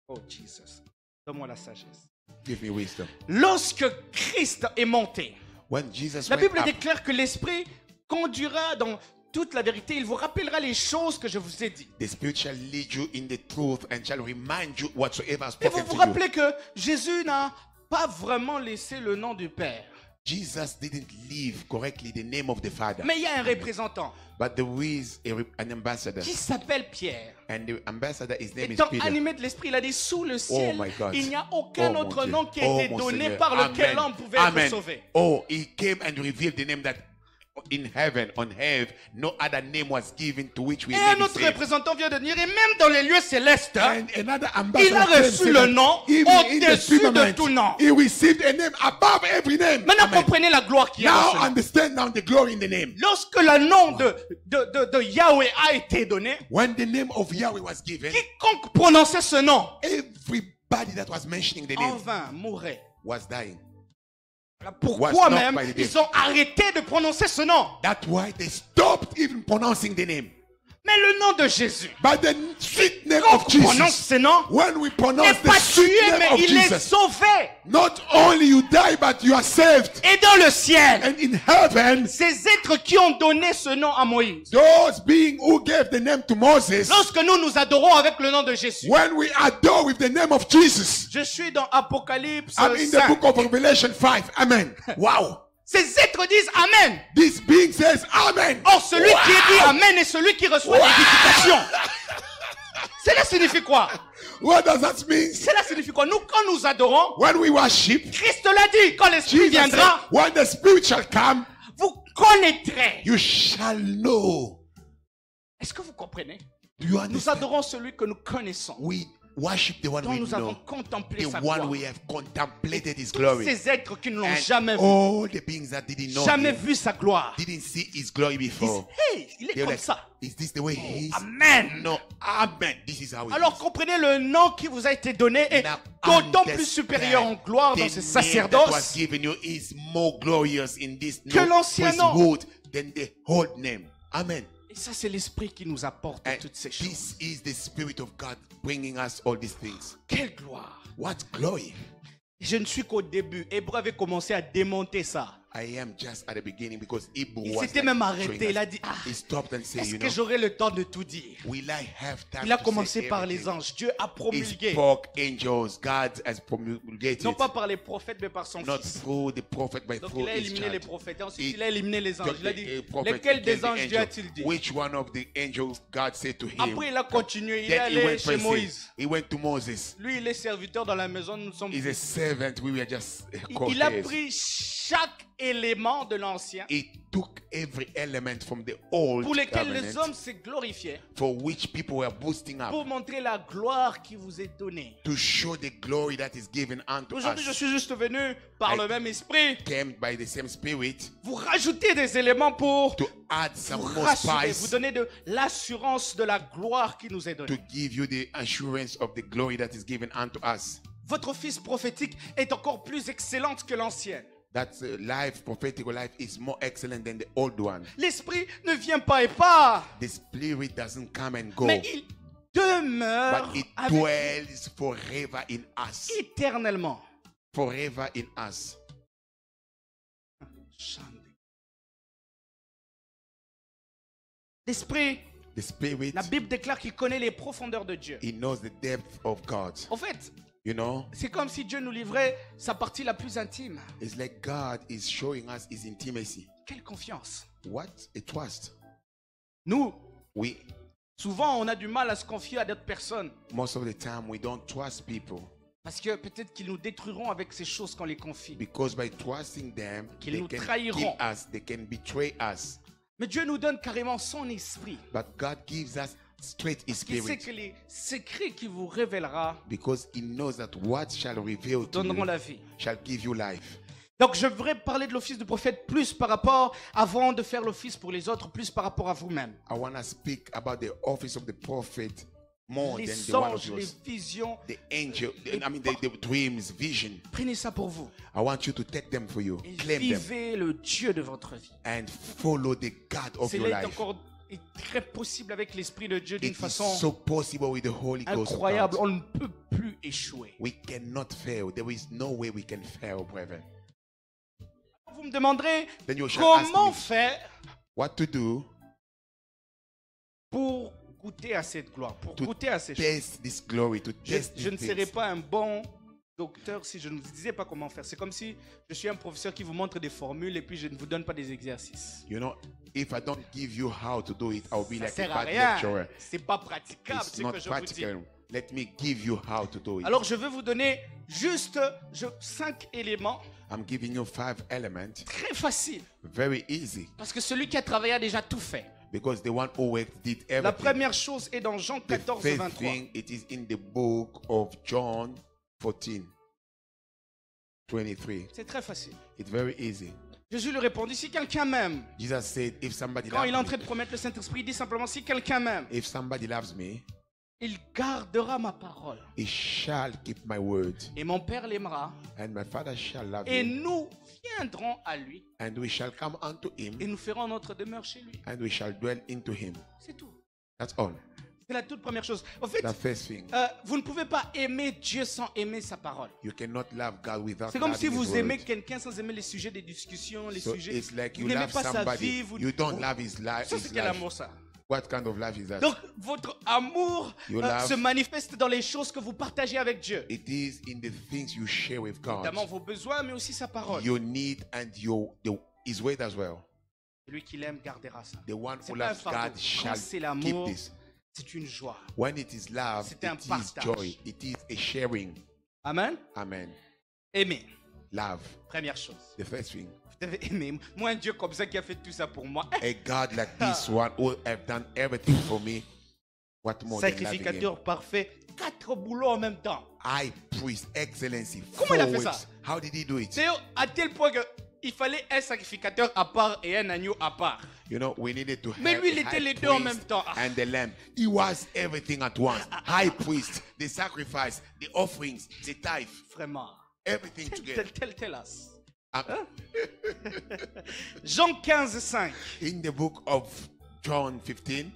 Oh Jesus, donne-moi la sagesse. Give me wisdom. Lorsque Christ est monté, When Jesus la went Bible up, déclare que l'Esprit conduira dans toute la vérité. Il vous rappellera les choses que je vous ai dites. the Spirit shall lead you in the truth and shall remind you whatsoever has Et vous spoken vous to you. rappelez que Jésus n'a pas vraiment laissé le nom du Père. Jesus didn't leave correctly the name of the Father, Mais il y a un représentant but there is an ambassador, qui s'appelle Pierre. and the ambassador, his name is Étant Peter. animé de l'Esprit, il a dit sous le ciel, my God. il n'y a aucun Oh, mon autre Dieu. nom qui a Oh, été mon donné Seigneur. par lequel Amen. l'homme pouvait Amen. être sauvé. Oh, he came and revealed the name that in heaven, on earth, no other name was given to which we Et may un be autre saved. représentant vient de dire, et même dans les lieux célestes, And another il ambassador a came reçu said le that nom even in the au-dessus de firmament, tout nom. he received a name above every name. Maintenant, Amen. comprenez la gloire qu'il y a dans Now ce nom. understand now the glory in the name. Lorsque le nom de Yahweh a été donné, When the name of Yahweh was given, quiconque prononçait ce nom everybody that was mentioning the en name vain mourait. was dying. Voilà Was pourquoi not même by the dead. ils ont arrêté de prononcer ce nom. That's why they stopped even pronouncing the name. Mais le nom de Jésus, But the sweet name quand of on prononce Jesus, ce nom, when we n'est pronounce the pas sweet tué, name mais of il est Jesus, sauvé. not only you die, but you are saved. Et dans le ciel, And in heaven, ces êtres qui ont donné ce nom à Moïse, those beings who gave the name to Moses, lorsque nous nous adorons avec le nom de Jésus, when we adore with the name of Jesus, je suis dans Apocalypse I'm in the 5. book of Revelation 5. Amen. Wow. Ces êtres disent Amen. This being says Amen. Or, celui qui dit Amen est celui qui reçoit l'édification. Cela signifie quoi? What does that mean? Cela signifie quoi? Nous, quand nous adorons, When we worship, Christ l'a dit, quand l'Esprit Jesus viendra, said, when the Spirit shall come, vous connaîtrez. you shall know. Est-ce que vous comprenez? Do you Nous understand? adorons celui que nous connaissons, We worship the one dont we nous avons know, contemplé the sa one gloire. we have contemplated His Tous glory. ces êtres qui ne l'ont And jamais vu, all the beings that didn't know jamais Him, vu sa gloire, didn't see His glory disent, before. hey, il est They were comme like, ça. is this the way He is? Amen. No, Amen. This is how it Alors is. comprenez, le nom qui vous a été donné est Now d'autant plus understand supérieur en gloire the dans ce name that was sacerdoce given you is more glorious in this que new l'ancien nom. priesthood than the old name. Amen. Et ça, c'est l'Esprit qui nous apporte And toutes ces choses. this is the Spirit of God bringing us all these things. Quelle gloire! What glory! Je ne suis qu'au début. Hébreu avait commencé à démonter ça. I am just at the beginning because Ibu Il was s'était like même showing arrêté. us. Il a dit, He stopped and said, est-ce you que know, j'aurai le temps de tout dire? will I have time Il a to commencé say par les everything? anges. Dieu a He promulgué. spoke angels. God has promulgated. Non pas par les prophètes, mais par son Not fils. through the prophet, but Donc through il a his éliminé les child. prophètes. Et ensuite, He il a éliminé les anges. took Il a the, dit, prophet lesquels and des the anges Dieu angel. a-t-il dit? Which one of the angels God said to him? Après, il a continué. Il est Then he allé went chez first. Moïse. He went to Moses. Lui, il est serviteur dans la maison. Nous sommes. He's a servant. We were just Il a co-heirs. pris chaque élément de l'ancien He took every element from the old pour lesquels les covenant hommes se glorifiaient for which people were boosting up pour montrer la gloire qui vous est donnée. to show the glory that is given unto Aujourd'hui, je us. suis juste venu par I- le même esprit Came by the same spirit vous rajouter des éléments pour to add some vous more rassurer, vous spice donner de l'assurance de la gloire qui nous est to donnée. give you the assurance of the glory that is given unto us. Votre fils prophétique est encore plus excellente que l'ancienne. That life, prophetic life, is more excellent than the old one. L'esprit ne vient pas et part, The spirit doesn't come and go, mais il demeure but it avec dwells forever in us. éternellement. Forever in us. L'esprit, The spirit, la Bible déclare qu'il connaît les profondeurs de Dieu. he knows the depth of God. En fait, You know, c'est comme si Dieu nous livrait sa partie la plus intime. it's like God is showing us his intimacy. Quelle confiance. What a trust. Nous, We, souvent, on a du mal à se confier à d'autres personnes. most of the time, we don't trust people Parce que peut-être qu'ils nous détruiront avec ces choses qu'on les confie. because by trusting them, Qu'ils they nous can trahiront. kill us, they can betray us. Mais Dieu nous donne carrément son esprit. But God gives us straight his Qui sait spirit que les secrets qu'il vous révélera because he knows that what shall reveal to donneront you la vie. shall give you life. Donc je voudrais parler de l'office de prophète plus par rapport, avant de faire l'office pour les autres, plus par rapport à vous-même. I want to speak about the office of the prophet more than Les the one of songes, les yours. visions, The angel, the dreams, vision. prenez ça pour vous. I want you to take them for you, Et claim them, vivez le Dieu de votre vie. and follow the God of your Cela est life. encore est très possible avec l'Esprit de Dieu d'une It is façon so possible with the Holy Ghost of incroyable. God. On ne peut plus échouer. We cannot fail. There is no way we can fail, brethren. Vous me demanderez Then you shall ask comment me faire what to do pour goûter à cette gloire, pour to goûter à ces choses. taste this glory, to taste Je ne these serais things. pas un bon docteur si je ne vous disais pas comment faire. C'est comme si je suis un professeur qui vous montre des formules et puis je ne vous donne pas des exercices. You know, if I don't give you how to do it, I'll be Ça like a sert à bad rien. lecturer. C'est pas praticable It's ce not que je vous dis. practical. Let me give you how to do it. Alors je vais vous donner juste 5 éléments I'm giving you 5 elements. très faciles. Very easy. Parce que celui qui a travaillé a déjà tout fait. Because the one who worked did La everything. première chose est dans Jean The 14, first 23. thing, it is in the book of John 14, 23. C'est très facile. It's very easy. Jésus lui répondit, si quelqu'un m'aime, Jesus said, if somebody quand il est en loves train me, de promettre le Saint-Esprit, il dit simplement, si quelqu'un m'aime, if somebody loves me, il gardera ma parole. he shall keep my word, Et mon Père l'aimera. and my Father shall love Et him, nous viendrons à lui and we shall come unto him, et nous ferons notre demeure chez lui. and we shall dwell into him. C'est tout. That's all. C'est la toute première chose. En fait, The first thing. vous ne pouvez pas aimer Dieu sans aimer sa parole. You cannot love God without C'est comme si loving his vous word. aimez quelqu'un sans aimer les sujets des discussions, les So sujets. it's like Vous you n'aimez love pas sa vie. somebody, Vous... you don't love his life. Ça, c'est quel amour, ça? What kind of love is that? Donc, votre amour You love- se manifeste dans les choses que vous partagez avec Dieu. It is in the things you share with God. Notamment vos besoins, mais aussi sa parole. Your need and his word as well. Celui qui l'aime gardera ça. The one C'est who pas un loves fardeau. God shall Quand c'est keep l'amour, this. c'est une joie. When it is love, C'est un it is partage. joy. It is a sharing. Amen. Amen. Aimer. Love. Première chose. The first thing. Vous devez aimer. Moi, un Dieu comme ça qui a fait tout ça pour moi. A God like this one who have done everything for me. What more than loving him? Sacrificateur parfait. 4 boulots en même temps. High priest, excellency. Comment il a 4 fait ça? whips. How did he do it? C'est à tel point que il fallait un sacrificateur à part et un agneau à part. You know, we needed to Mais have lui, il a était high les deux en priest même temps. and the lamb. He was everything at once. High priest, the sacrifice, the offerings, the tithe, Vraiment. everything together. Tel as. Uh, Jean 15, 5. In the book of John 15,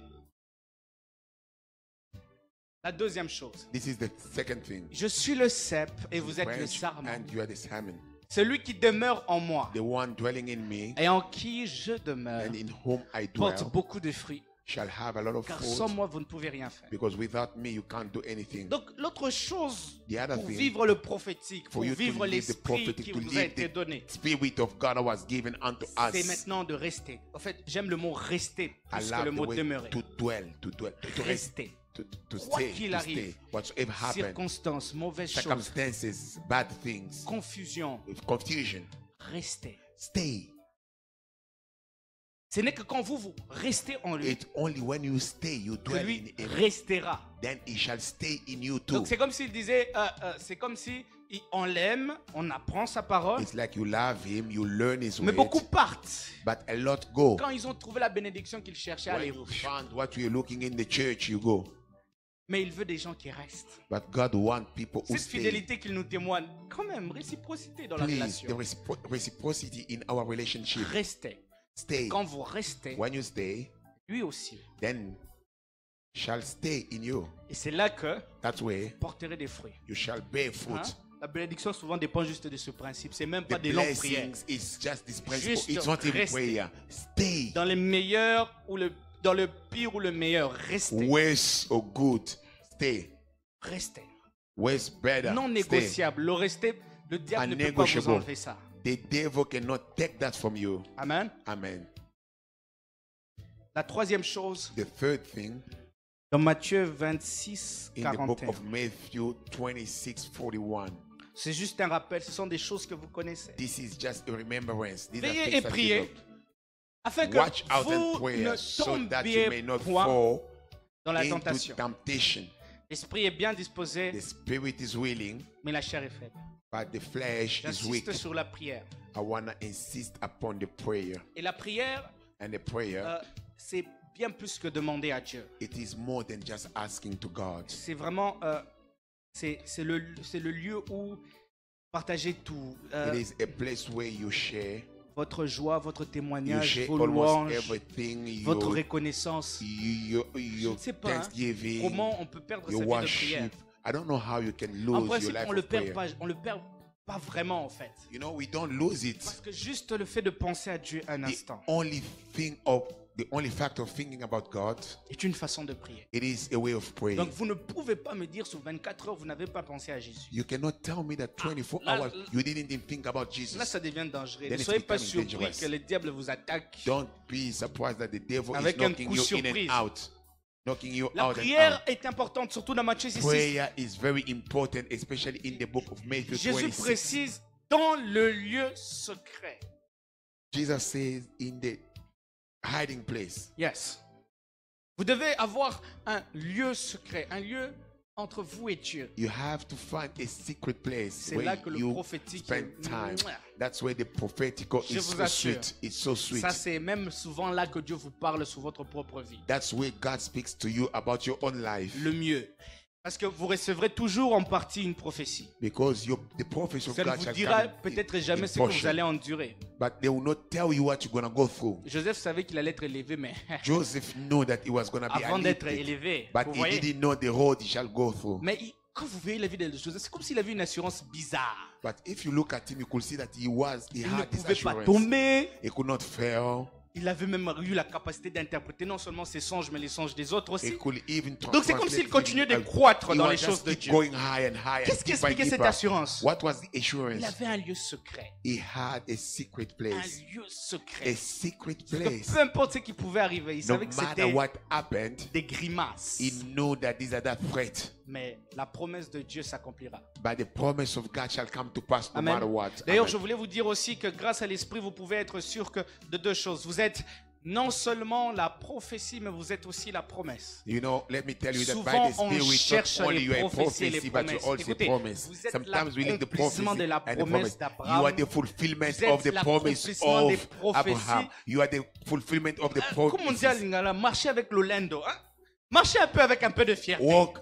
La deuxième chose. this is the second thing. Je suis le cep et vous êtes le Branch sarment. and you are the salmon. Celui qui demeure en moi the one dwelling in me, et en qui je demeure and in whom I porte dwell, beaucoup de fruits. shall have a lot of Car sans fruit, moi, vous ne pouvez rien faire. because without me you can't do anything. Donc, l'autre chose The other pour thing, vivre le prophétique, for pour you to vivre live the l'esprit prophetic, qui to vous a live été the donné, Spirit of God that was given unto c'est us. maintenant de rester. En fait, j'aime le mot rester I plus que love le the mot way demeurer. to dwell, to rest, Rester. to Quoi stay, qu'il to arrive, stay. Whatsoever happens, circonstances, mauvaises choses, circumstances, bad things, confusion, confusion, restez. stay. Ce n'est que quand vous restez en lui It's only when you stay, you que dwell lui in him, restera. then he shall stay in you too. Donc c'est comme s'il disait, c'est comme si on l'aime, on apprend sa parole, It's like you love him, you learn his mais ways, beaucoup partent. but a lot go. Quand ils ont trouvé la bénédiction qu'ils cherchaient, When allez you found what you're looking in the church, you go. Mais il veut des gens qui restent. But God wants people who Cette stay. fidélité qu'il nous témoigne, quand même, réciprocité dans la Please, relation. the reciprocity in our relationship. Restez. Stay. Quand vous restez, When you stay, lui aussi. then shall stay in you. Et c'est là que That way, vous porterez des fruits. you shall bear fruit. Hein? La bénédiction souvent dépend juste de ce principe. C'est même pas The des longues prières. blessings is just this principle. Juste It's not even rester. prayer. Stay. Dans les meilleurs ou dans le pire ou le meilleur, restez. Worse or good, stay. Restez. Worse, better, Non stay. négociable. Le rester, le diable ne peut pas vous Unnegotiable. enlever ça. The devil cannot take that from you. Amen. Amen. La troisième chose, The third thing, dans Matthieu 26, in the book 41. of Matthew 26:41. C'est juste un rappel, ce sont des choses que vous connaissez. This is just a remembrance. These are Veillez things et that you priez know. afin que Watch out and vous pray ne so that you may tombiez not point fall dans la into tentation. temptation. L'esprit est bien disposé, The spirit is willing, mais la chair est faible. but the flesh is weak. J'insiste sur la prière. I want to insist upon the prayer. Et la prière, And the prayer, c'est bien plus que demander à Dieu. it is more than just asking to God. C'est vraiment, c'est le lieu où partager tout. It is a place where you share. Votre joie, votre You témoignage, share vos almost louanges, everything. votre Your, reconnaissance. your, Je your ne sais pas hein, thanksgiving, comment on peut perdre your sa vie de prière. worship. I don't know how you can En lose your principe, life on le of perd prayer. pas, on le perd pas vraiment en fait. You know, we don't lose Parce it. que juste le fait de penser à Dieu un instant The only fact of thinking about God, est une façon de prier. it is a way of praying. Donc vous ne pouvez pas me dire sur 24 heures vous n'avez pas pensé à Jésus. You cannot tell me that 24 là- hours you didn't even think about Là Jesus. ça devient dangereux. Then Ne it's soyez pas becoming surpris dangerous. que le diable vous attaque. Don't be surprised that the devil is Avec un knocking coup you in surprise. and out. Knocking you La out and prière out. est importante, surtout dans Matthieu 6. Prayer is very important, especially in the book of Matthew Jésus 26. précise dans le lieu secret. Jesus says in the hiding place. Yes. Vous devez avoir un lieu secret, un lieu entre vous et Dieu. You have to find a secret place C'est là where que le you prophétique spend time. Mouah. That's where the prophetical Je is vous so assure. sweet. It's so sweet. Ça, c'est même souvent là que Dieu vous parle sur votre propre vie. That's where God speaks to you about your own life. Le mieux. Parce que vous recevrez toujours en partie une prophétie. Because the prophecy of Ça ne God vous shall dira come peut-être in jamais ce que portion. vous allez endurer. But they will not tell you what you're going to go through. Joseph savait qu'il allait être élevé, mais Joseph knew that he was going to be avant d'être lifted, élevé, but vous he voyez. didn't know the road he shall go through. Mais quand vous voyez la vie de Joseph, c'est comme s'il avait une assurance bizarre. But if you look at him, you could see that he Il ne had this pouvait pas assurance. tomber. He could not fail. Il avait même eu la capacité d'interpréter non seulement ses songes, mais les songes des autres He aussi. could even Donc c'est comme s'il translate continuait de him. croître He dans was les just choses de keep Dieu. going high and high and Qu'est-ce qui deeper and expliquait cette deeper. assurance? What was the Il assurance? avait un lieu secret. He had a secret Un place. lieu A secret. secret Que place. peu importe ce qui pouvait arriver, il No savait que matter c'était what happened, des grimaces. he knew that these are that threat. Mais la promesse de Dieu s'accomplira. But the promise of God shall come to pass no Amen. matter what. D'ailleurs, Amen. je voulais vous dire aussi que grâce à l'Esprit, vous pouvez être sûr que de deux choses. Vous êtes non seulement la prophétie, mais vous êtes aussi la promesse. You know, let me tell you that Souvent, by the on Spirit, cherche not only les you are a prophéties et les prophecy, but you promesses. also Écoutez, promise. vous êtes Sometimes we need the prophecy l'accomplissement de la and the promesse promise. d'Abraham. You are the fulfillment Vous êtes of the promise l'accomplissement des of prophéties. Abraham. You are the fulfillment of the Comme on dit à promise. Lingala, marchez avec l'Olendo. Hein? Marchez un peu avec un peu de fierté. Walk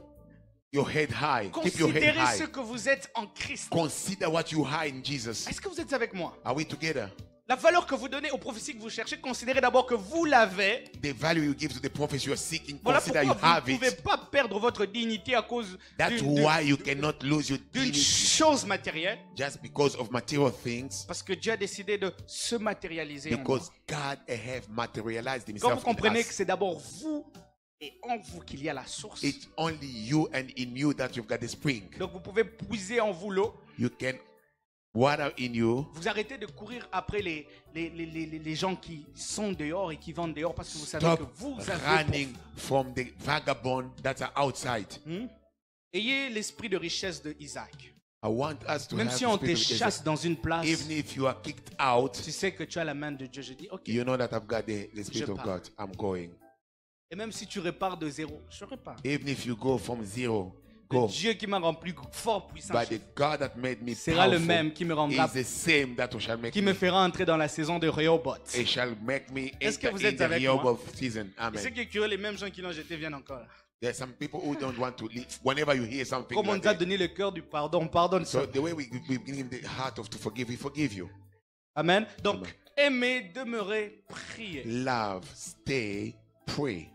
your head high. Keep your head Considérez ce high. que vous êtes en Christ. Consider what you are in Jesus. Est-ce que vous êtes avec moi? Are we together? La valeur que vous donnez aux prophéties que vous cherchez, considérez d'abord que vous l'avez. The value you give to the prophecy you're seeking, Voilà consider pourquoi you vous have ne pouvez it. pas perdre votre dignité à cause That's d'une why you cannot lose your d'une dignity chose matérielle. just because of material things. Parce que Dieu a décidé de se matérialiser en moi. Because God have materialized Quand vous himself in comprenez que us. c'est d'abord vous et en vous qu'il y a la source. It's only you and in you that you've got the spring. Donc vous pouvez puiser en vous l'eau. You can water in you. Vous arrêtez de courir après les gens qui sont dehors et qui vendent dehors parce que vous savez que Stop vous avez... running from the vagabond that are outside. Ayez l'esprit de richesse de Isaac. I want us to Même have si the on spirit te of Isaac. chasse dans une place, Even if you are kicked out, tu sais que tu as la main de Dieu. Je dis, ok. you know that I've got the spirit Je of pars. God. I'm going. Et même si tu repars de zéro, je repars. Even if you go from zero, Le go. Dieu qui m'a rempli fort puissant But the God that made me sera le powerful même qui me rendra, is the same that shall make qui me me. fera entrer dans la saison de Rehoboth. It shall make me Est-ce que enter vous in êtes the avec moi? Rehoboth season. Et Amen. ceux qui est curieux, les mêmes gens qui l'ont jeté viennent encore. There's some people who don't want to leave. Whenever you hear something Comme on like nous a that, donné le cœur du pardon, on pardonne ça. so the way we give him the heart of to forgive, we forgive you. Amen. Donc, Amen. aimez, demeurez, priez. Love, stay, pray.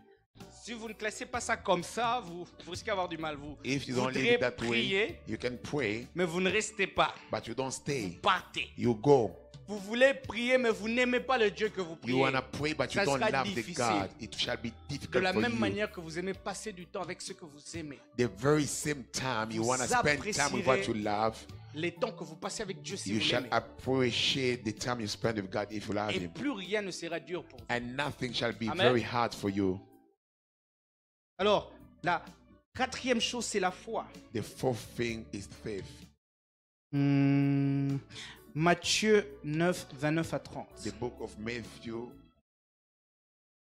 Si vous ne classez pas ça comme ça, vous risquez d'avoir du mal. Vous If you don't leave voudrez it that prier, way, you can pray, mais vous ne restez pas. but you don't stay. Partez. You go. Vous voulez prier, mais vous n'aimez pas le Dieu que vous You priez. wanna pray, but you Ça don't sera love the difficile. God. It shall be De difficult la for même you. manière que vous aimez passer du temps avec ceux que vous aimez. The very same time you Vous wanna spend time with what you love, Les temps que vous passez avec Dieu si you vous shall l'aimez. appreciate the time you spend with God if you love Et Him. plus rien ne sera dur pour vous. And nothing shall be Amen. very hard for you. Alors, la quatrième chose, c'est la foi. The fourth thing is faith. Matthieu 9, 29 à 30. The book of Matthew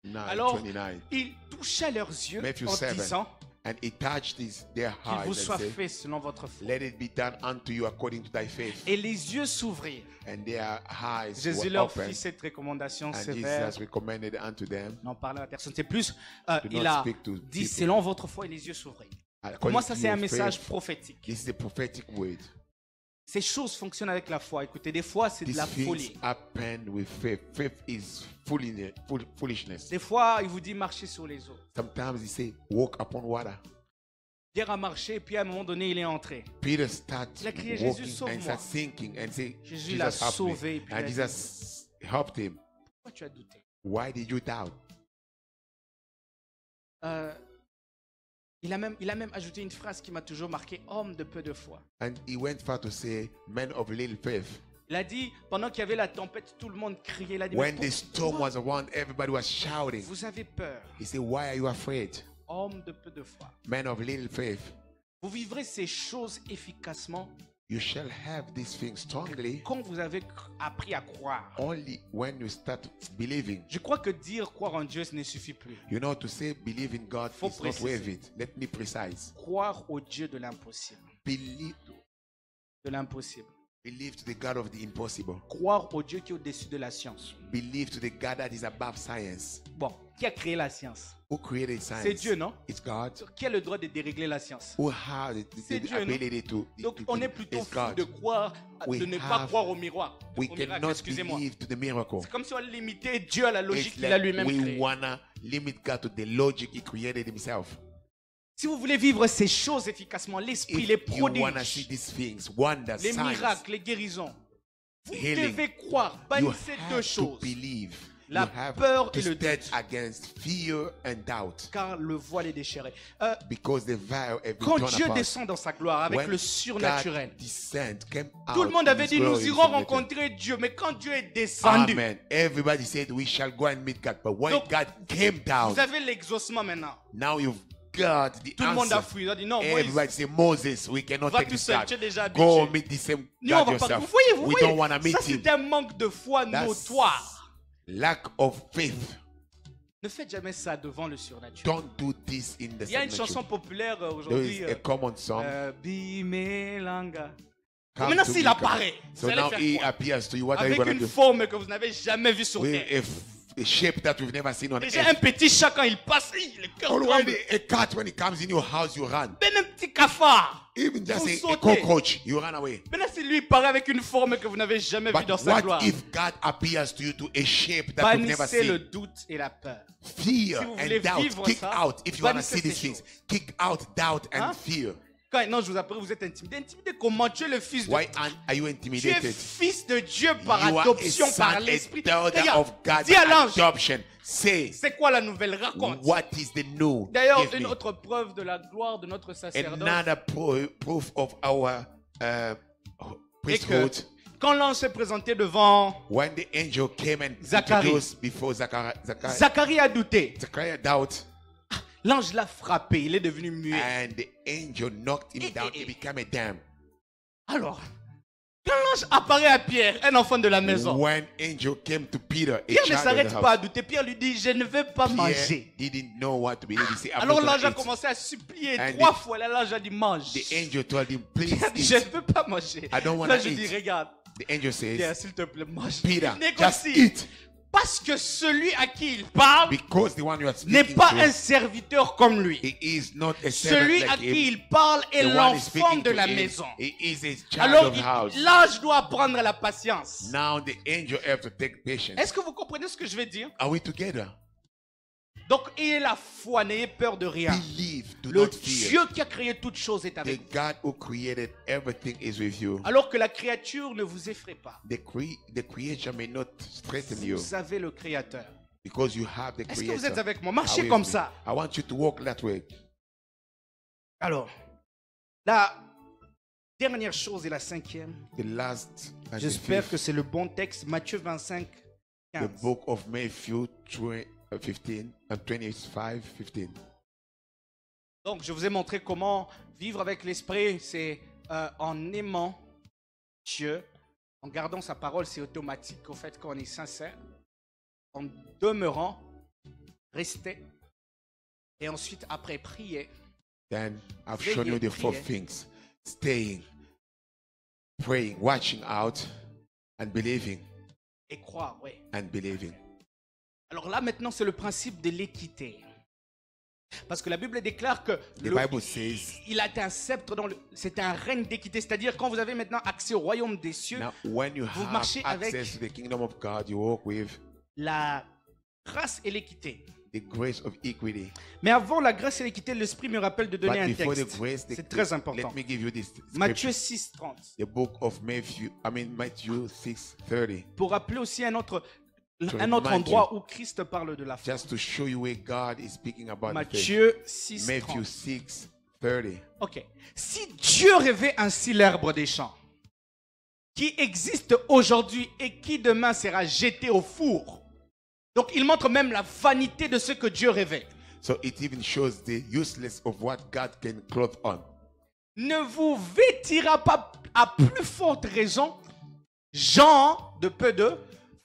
9, Alors, 29. il toucha leurs yeux Matthew en 7. disant And he touched their qu'il hearts vous and soit said, fait selon votre foi. let it be done unto you according to thy faith. Et les yeux s'ouvrirent. And their eyes Jésus were leur opened. fit cette recommandation And sévère. Jesus recommended unto them, N'en parlez à personne. C'est plus, Do il not a speak to dit people. selon votre foi et les yeux s'ouvrirent. Pour according moi, ça to c'est un your message faith. prophétique. This is the prophetic word. Ces choses fonctionnent avec la foi. Écoutez, des fois c'est de These la things folie. happen with faith. Faith is foolishness. Des fois, il vous dit marcher sur les eaux. Sometimes he say, walk upon water. Pierre a marché et puis à un moment donné, il est entré. Peter starts Il a crié, Jésus, walking sauve-moi. and starts sinking and say, Jésus l'a Jesus help sauvé et me. puis And il a dit, Jesus helped him. pourquoi tu as douté? Why did you doubt? Il a même ajouté une phrase qui m'a toujours marqué, homme de peu de foi. And he went far to say, men of little faith. Il a dit, pendant qu'il y avait la tempête, tout le monde criait. Il a dit, When mais the storm pourquoi was around, everybody was shouting. vous avez peur, He said, why are you afraid? homme de peu de foi. Men of little faith. Vous vivrez ces choses efficacement You shall have these things strongly quand vous avez appris à croire. only when you start believing. Je crois que dire croire en Dieu, ce ne suffit plus. You know, to say believe in God Faut is not préciser. worth it. Let me precise. Croire au Dieu de l'impossible. Believe, De l'impossible. believe to the God of the impossible. Croire au Dieu qui est au-dessus de la science. Believe to the God that is above science. Bon, qui a créé la science? Who created science? C'est Dieu, non? It's God. Qui a le droit de dérégler la science? Who has C'est the Dieu, non? ability to. Donc to- on est plutôt it's fou God. de croire, We de ne pas have- croire au miroir. We Au miracle, cannot excusez-moi. believe to the miracle. C'est comme si on limitait Dieu à la logique It's qu'il a like lui-même we créée. wanna limit God to the logic He created Himself. Si vous voulez vivre ces choses efficacement, l'esprit, If les you wanna see prodiges, these things, wonders, les signs, miracles, les guérisons, vous healing, devez croire, you bannissez deux have to choses. believe. La You have peur to et le stand doute. against fear and doubt, Car le voile est déchiré. because the veil have been Quand torn Dieu apart. descend dans sa gloire avec When le surnaturel, God descend, came tout le out monde in avait His dit nous glory, irons supernatural. rencontrer Dieu. Mais quand Dieu est descendu, Amen. Everybody said we shall go and meet God, but when Donc, God came down, vous avez l'exaucement maintenant. now you've got the Tout le monde a answer. fui. Il a dit non, Everybody Moïse, say Moses, we cannot va take tout this seul, God. tu es déjà Go habitué. meet the same Nous, on God va pas. Vous yourself. voyez, vous We voyez. don't want to meet Ça, Him. c'est un manque de foi That's notoire. lack of faith. Ne faites jamais ça devant le surnaturel. Don't do this in the Il y a une chanson supernatural. populaire There aujourd'hui. is a common song. Bimelanga. Come Maintenant, to s'il me, apparaît, So vous allez now faire He quoi? appears to you. What are you Avec going une to do? forme que vous n'avez jamais vue sur With terre. a shape that we've never seen on Déjà, un earth. petit chat, quand il passe, le cœur tremble. Already a cat, when it comes in your house, you run. Même un petit cafard. Even just Vous a sautez. cockroach, you run away. Maintenant, si lui paraît avec une forme que vous n'avez jamais vue But dans sa what gloire, if God appears to you to a shape that you've never bannissez le seen? doute et la peur. Fear Si vous voulez and doubt. vivre Kick ça, out if you want to bannissez see these ces things. choses. Kick out doubt and Hein? fear. Quand non, je vous appelle, vous êtes intimidé. Intimidé comment? Tu es le fils de Why are you Tu es intimidated? fils de Dieu par You are a adoption, par son, a l'esprit. daughter Regarde, of God dis à by l'ange, adoption. Say, c'est quoi la nouvelle? Raconte. what is the new? D'ailleurs, Give une me. autre preuve de la gloire de notre sacerdoce. Another proof of our est que priesthood. quand l'ange s'est présenté devant When the angel came and Zacharie. introduced before Zachariah, Zacharie a douté. Zachariah doubt, L'ange l'a frappé, il est devenu muet. and the angel knocked him down. He became a dam. Alors, quand l'ange apparaît à Pierre, un enfant de la maison, When angel came to Peter, a Pierre ne child in s'arrête the pas à house, douter. Pierre lui dit, je ne vais pas Pierre manger. didn't know what to believe. He said, I'm Alors not l'ange a gonna eat. commencé à supplier And 3 fois. Là, l'ange a dit, mange. The angel told him, please Pierre dit, je ne eat. peux pas manger. I don't wanna Là, je dis, eat. regarde, The angel says, Pierre, s'il te plaît, mange. Peter, Il just négocie. eat. Parce que celui à qui il parle Because the one you are n'est speaking pas un to, serviteur comme lui. he is not a servant Celui like à him. qui il parle est The one is l'enfant speaking de to la him, maison. he is a child Alors, of house. l'ange doit apprendre la patience. Now the angel have to take patience. Est-ce que vous comprenez ce que je vais dire? Are we together? Donc, ayez la foi, n'ayez peur de rien. Believe, do Le not fear. Dieu qui a créé toutes choses est The avec vous. God who created everything is with you. Alors que la créature ne vous effraie pas. The creature may not threaten you Vous avez le Créateur. because you have the Est-ce que vous êtes creator. avec moi? Are Marchez with comme me? ça. I want you to walk that way. Alors, la dernière chose et la cinquième. The last and the J'espère fifth, que c'est le bon texte. Matthieu 25, the 15. book of Matthew 25:15. Donc, je vous ai montré comment vivre avec l'esprit. C'est en aimant Dieu, en gardant sa parole. C'est automatique au fait qu'on est sincère. En demeurant, rester. Et ensuite, après, prier. Then I've Veillez, shown you the four priez. things: staying, praying, watching out, and believing. Et croire, oui. And believing. Alors là, maintenant, c'est le principe de l'équité. Parce que la Bible déclare que The Bible says, il a été un sceptre c'est un règne d'équité. C'est-à-dire, quand vous avez maintenant accès au royaume des cieux, now when you Vous have marchez avec- access to the kingdom of God, you walk with la grâce et l'équité. the grace of equity. Mais avant la grâce et l'équité, l'Esprit me rappelle de donner But un before the texte. grace, C'est très important. let me give you this Matthieu scripture. 6, 30. The book of Matthew 6:30. Pour rappeler aussi un autre remind endroit où Christ parle de la foi. Just to show you where God is speaking about the faith. Matthieu 6, Matthew 30. 6:30. Ok. Si Dieu rêvait ainsi l'herbe des champs, qui existe aujourd'hui et qui demain sera jeté au four. Donc il montre même la vanité de ce que Dieu rêvait. So it even shows the useless of what God can clothe on. Ne vous vêtira pas à plus forte raison, Jean de peu de.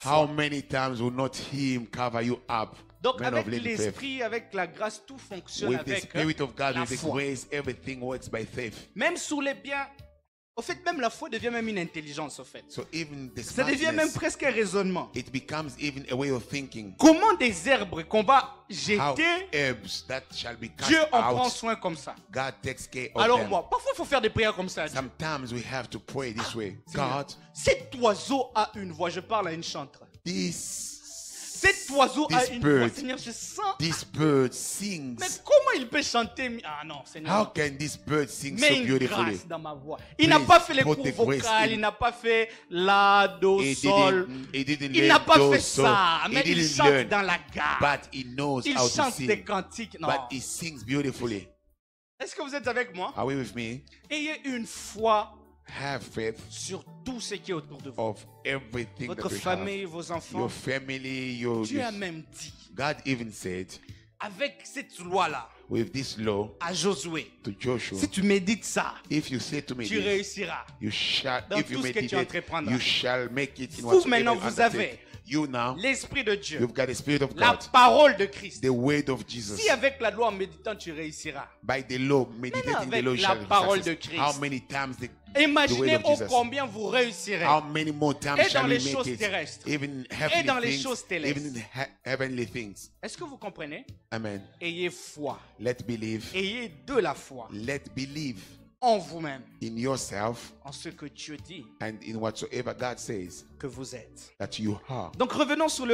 How many times will not Him cover you up? Donc Men avec of little faith. l'esprit, avec la grâce, tout fonctionne With the avec Spirit of God, la with the foi. grace, everything works by faith. Même sous les biens. Au fait, même la foi devient même une intelligence, au fait. So even the Ça devient même smartness, presque un raisonnement. it becomes even a way of thinking. Comment des herbes qu'on va How jeter, herbs that shall be cast Dieu en prend out, soin comme ça. God takes care of Alors them. moi, parfois il faut faire des prières comme ça. Sometimes we have to pray this way. Seigneur, God, cet oiseau a une voix. Je parle à une chantre. Cet oiseau a this une voix. bird, Seigneur, je sens. this bird Mais sings. comment il peut chanter? Ah non, How Seigneur. can this bird sing Mets so une beautifully? grâce dans ma voix. Il n'a Please pas fait les put cours the grace vocales, in. il n'a pas fait la, do, He sol. didn't Il learn n'a pas those, fait so ça, he mais il didn't chante learn, dans la gare. but he knows Il how to chante des sing. cantiques. Non. But he sings beautifully. Est-ce que vous êtes avec moi? Are we with me? Ayez une foi Have faith sur tout ce qui est autour de vous. of everything Votre that we famille, have. vos enfants. Your family, your Dieu a même dit, God even said avec cette loi-là, with this law à Josué, to Joshua, si tu médites ça, if you say to me tu this, réussiras. you shall, dans if you tout ce que tu meditate, entreprendras. you shall make it in Vous whatsoever maintenant, you vous undertake. avez You now, l'Esprit de Dieu, you've got the Spirit of la God, parole de Christ. the word of Jesus. Si avec la loi en méditant tu réussiras, By the law, meditating the avec law la shall parole success. de Christ. How many times the imaginez word of ô Jesus. combien vous réussirez. How many more times Et shall dans we les make choses it? terrestres. Even Et heavenly dans les things, choses célestes. even in heavenly things. Est-ce que vous comprenez? Amen. Ayez foi. Let believe. Ayez de la foi Let believe en vous-même, in yourself en ce que Dieu dit and in whatsoever God says que vous êtes. that you are. Donc revenons sur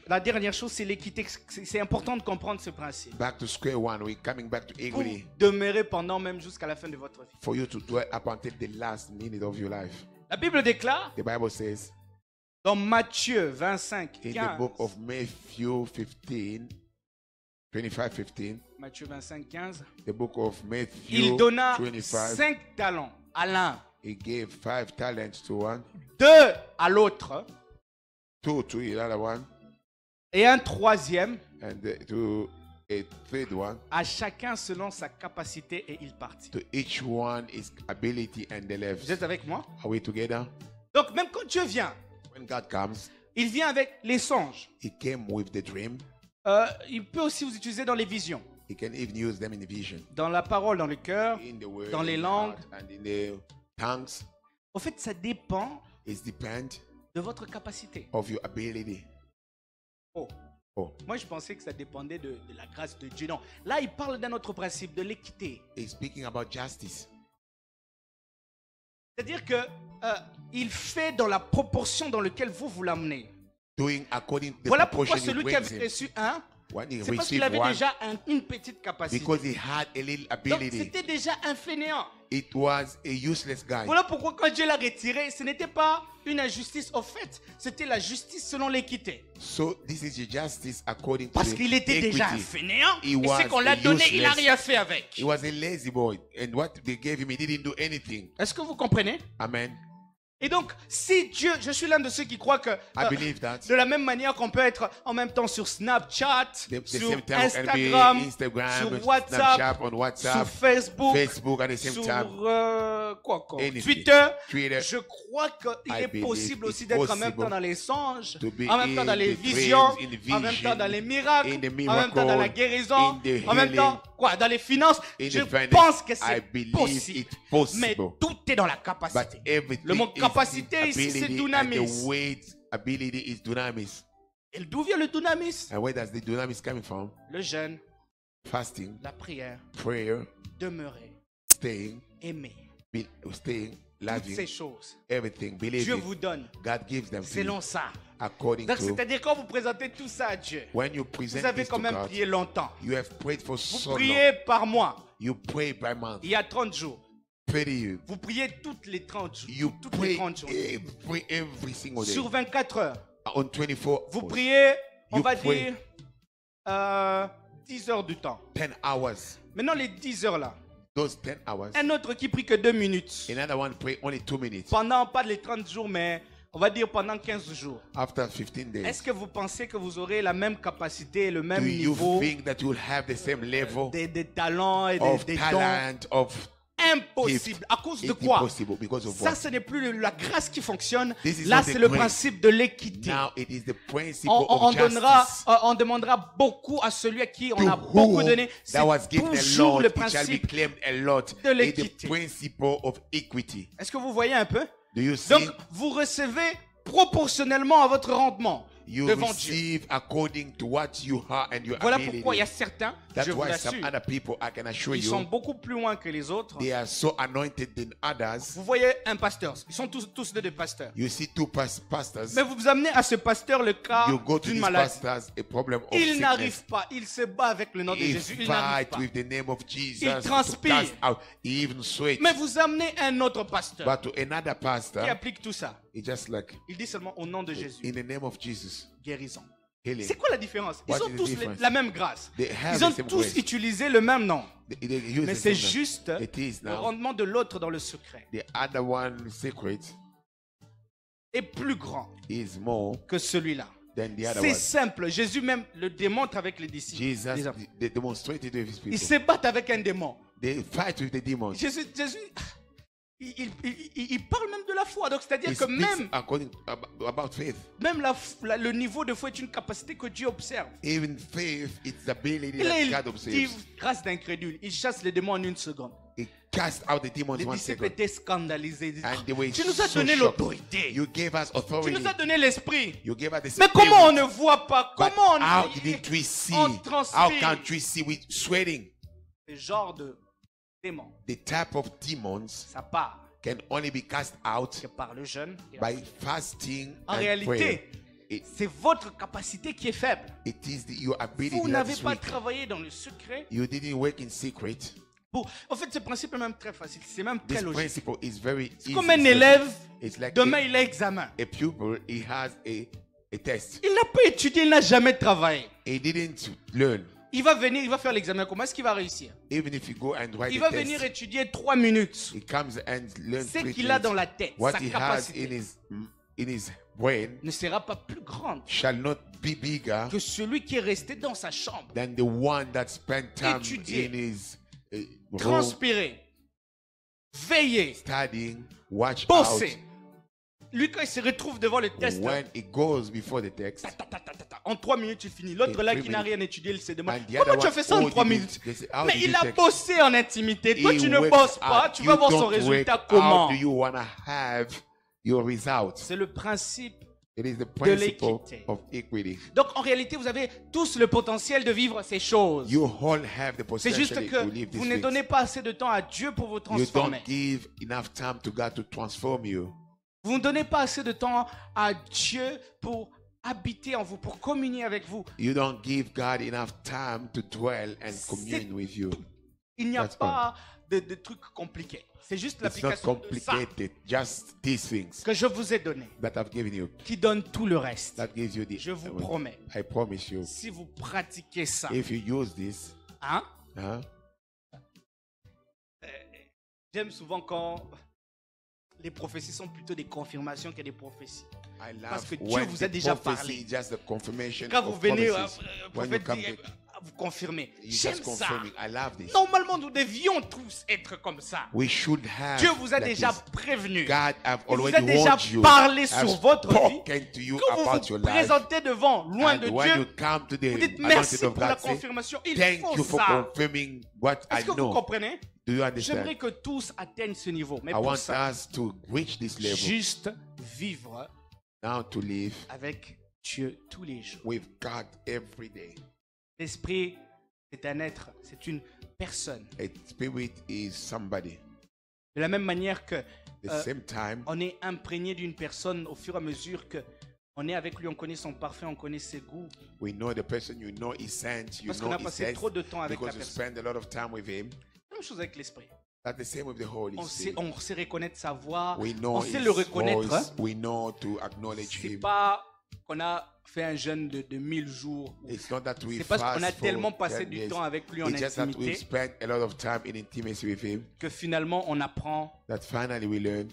la dernière chose, c'est l'équité. C'est important de comprendre ce principe. Back to square one. We're coming back to Pour equity. demeurer pendant même jusqu'à la fin de votre vie. For you to dwell up until the last minute of your life. La Bible déclare The Bible says dans Matthieu 25, in 15, the book of Matthew 25:15, Matthieu 25, 15, the book of il Matthew donna 25, 5 talents à l'un, he gave 5 talents to one, 2 à l'autre, 2 to the other one, et un troisième and to a third one. à chacun selon sa capacité, et il partit. To each one his ability and the left. Vous êtes avec moi? Are we together? Donc même quand Dieu vient, When God comes, il vient avec les songes. he came with the dream. Il peut aussi vous utiliser dans les visions, He can even use them in the vision, dans la parole, dans le cœur, in the word, dans les in the langues. heart, and in the tongues. Au fait, ça dépend It depends de votre capacité. of your ability. Oh. Oh, Moi, je pensais que ça dépendait de la grâce de Dieu. Non, là, il parle d'un autre principe, de l'équité. he's speaking about justice. C'est-à-dire que il fait dans la proportion dans laquelle vous l'amenez. Doing according to the Voilà pourquoi proportion he celui qui brings avait him. reçu un, When he c'est parce qu'il received avait one, déjà une petite capacité. because he had a little Donc, ability, c'était déjà un fainéant. it was a useless guy. Voilà pourquoi quand Dieu l'a retiré, ce n'était pas une injustice au fait, c'était la justice selon l'équité. So this is your justice according to Parce the qu'il était déjà un equity. fainéant, He et was ce qu'on l'a a donné, il n'a useless- rien fait avec. He was a lazy boy, and what they gave him, he didn't do anything. Est-ce que vous comprenez? Amen. Et donc, si Dieu, je suis l'un de ceux qui croient que I believe that. de la même manière qu'on peut être en même temps sur Snapchat, The sur same time we can be Instagram, Instagram, sur WhatsApp, Snapchat, on WhatsApp, sur Facebook, Facebook at the same sur time. quoi encore, Anything. Twitter, Twitter. je crois qu'il I est believe possible it's aussi d'être en même possible temps dans les songes, to be en même temps dans in les the visions, dreams, in the en même temps dans les miracles, in the en même temps dans la miracle, guérison, in the en même healing, temps quoi, dans les finances. in Je the finance. pense que I c'est believe possible. it's possible. Mais tout est dans la But capacité. everything Le mot is capacité in ici, c'est ability, dunamis. and the weight ability is dunamis. Et d'où vient le dunamis? And where does the dunamis coming from? Le jeûne, Fasting, la prière, prayer, demeurer, staying, aimer. staying, Toutes loving, ces choses, everything, Dieu believing. vous donne God gives them to you selon ça. according Donc, to. c'est-à-dire quand vous présentez tout ça à Dieu, When you vous present avez this quand to même God, prié longtemps. you have prayed for Vous so long. priez par mois, You pray by month. il y a 30 jours. Pray Vous priez toutes les 30 jours. you toutes les pray 30 jours. every single day. Sur 24 heures. On 24 Vous hours, priez, on You va pray. dire, 10 heures du temps. 10 hours. Maintenant, les 10 heures là. Those 10 hours. Un autre qui prie que 2 minutes. Another one pray only 2 minutes. Pendant, pas les 30 jours, mais on va dire pendant 15 jours. After 15 days. Est-ce que vous pensez que vous aurez la même capacité, le même Do you niveau think that you will have the same level des talents et of des dons? talent, of Impossible. À cause de It's quoi? impossible because of Ça, what? ce n'est plus la grâce qui fonctionne. This is Là, not the c'est le grace. principe de l'équité. Now it is the principle On of donnera, justice. on demandera beaucoup à celui à qui on To a beaucoup whom donné. C'est that was given a toujours lot, le it shall be principe. claimed a lot. de It is l'équité. the principle of equity. Est-ce que vous voyez un peu? Do you see? Donc, vous recevez proportionnellement à votre rendement You devant Dieu. receive according to what you are and your Voilà ability. pourquoi il y a certains, That's je vous why some l'assure, other people, I can assure ils sont you, beaucoup plus loin que les autres. they are so anointed than others. Vous voyez un pasteur, ils sont tous deux des pasteurs. You see two pastors. Mais vous amenez à ce pasteur le cas You go to d'une these maladie. pastors, a problem of Il sickness. n'arrive pas, il se bat avec le nom de He Jésus, il n'arrive fight pas. with the name of Jesus. Il to transpire. cast out. He even sweats. Mais vous amenez un autre pasteur But to another pastor, qui applique tout ça. he just like, Il dit seulement au nom de Jésus, in the name of Jesus, guérison. healing. C'est quoi la différence? Ils What ont is the tous difference? la même grâce. They have Ils ont the same tous grace. utilisé le même nom. They use Mais the c'est same name. juste It is le now. rendement de l'autre dans le secret The other one secret est plus grand is more que celui-là. than the other C'est one. simple. Jésus même le démontre avec les disciples. Jesus Les apôtres. they demonstrated with his Ils people. se battent avec un démon. They fight with the demons. Jésus, il parle même de la foi. Donc, c'est-à-dire He que speaks about faith. même le niveau de foi est une capacité que Dieu observe. Even faith, it's the ability Et là, that God il dit, observes. grâce d'incrédule, il chasse les démons en une seconde. He cast out the demons Les 1 disciples second. étaient scandalisés. Ils disaient, And they were tu nous as so donné shocked. l'autorité. You gave us Tu authority. nous as donné l'esprit. You gave us the Mais spirit. comment on ne voit pas? But Comment how on didn't we see? on How transpire? can't we see with sweating? Ce genre de démons, The type of demons ça part can only be cast out que par le jeûne. Et la by prière. fasting En and prayer. réalité, c'est votre capacité qui est faible. It is your ability Vous that n'avez is pas weak. travaillé dans le secret. You didn't work in secret. En fait, ce principe est même très facile. C'est même très This logique. principle is very easy. Comme un élève, It's like demain il a examen. a pupil, he has a test. Il n'a pas étudié, il n'a jamais travaillé. He didn't learn. Il va venir, il va faire l'examen. Comment est-ce qu'il va réussir? Even if you go and write Il the va test, venir étudier 3 minutes. he comes and learns Ce 3 qu'il a dans minutes. la tête, What sa he has capacité, in his brain ne sera pas plus grande shall not be bigger que celui qui est resté dans sa chambre, than the one that spent time Étudier. in his room transpirer, veiller, studying, watch bosser. Lui, quand il se retrouve devant le out. test, When he goes before the text, en 3 minutes, il finit. L'autre In là 3 qui n'a minutes. rien étudié, il se demande And the comment other tu as one, fait ça en oh, 3 did minutes. they say, how Mais did il you a take- bossé en intimité. Toi, He tu ne works bosses pas. out. Tu You vas voir son don't résultat work. comment? How do you want to have your results? C'est le principe. It is the principle l'équité. of equity. Donc en réalité, vous avez tous le potentiel de vivre ces choses. You all have the C'est juste potential que to live vous these ne things. donnez pas assez de temps à Dieu pour vous You transformer. don't give enough time to God to transform you. Vous ne donnez pas assez de temps à Dieu pour habiter en vous, pour communier avec vous. You don't give God enough time to dwell and commune with you. Il n'y a That's pas de trucs compliqués. C'est juste It's not l'application de ça complicated. Just these things que je vous ai donné, that I've given you. qui donne tout le reste. That gives you the. Je vous promets, I promise you. si vous pratiquez ça, If you use this, hein, huh? j'aime souvent quand les prophéties sont plutôt des confirmations que des prophéties. I love Parce que Dieu when vous a the déjà prophecy parlé. is just the confirmation Quand vous of venez, promises. When you prophète come dit, to, vous confirmez. you J'aime just ça. confirming. I love this. Normalement, nous devions tous être comme ça. We should have. Dieu vous a like déjà this. prévenu. God have Il vous already a déjà warned you. parlé Have sur votre vie. spoken to you Quand vous about vous your life. présentez devant, loin de And when you Dieu, come to vous the dites merci anointing of pour la God, say, confirmation. Il thank faut you for ça. confirming what I Est-ce que vous know. comprenez? Do you understand? J'aimerais que tous atteignent ce niveau. Mais I pour want ça, us to reach this level. juste vivre Now to live avec Dieu tous les jours. with God every day. L'esprit, c'est un être, c'est une personne. A spirit is somebody. De la même manière que The same time, on est imprégné d'une personne au fur et à mesure que on est avec lui, on connaît son parfum, on connaît ses goûts. we know the person, you know his scent, you Parce qu'on know a his passé sense, trop de temps avec la because you personne. spend a lot of time with him. Même chose avec l'esprit. That's the same with the Holy Spirit. On sait reconnaître sa voix, We know on sait his le reconnaître. voice. We know to acknowledge C'est him. pas qu'on a fait un jeûne de 1000 jours. It's not that we C'est parce qu'on a fast tellement for passé 10 du years. temps avec lui en It's just that we've intimité spent a lot of time in intimacy with him que finalement on apprend that finally we learn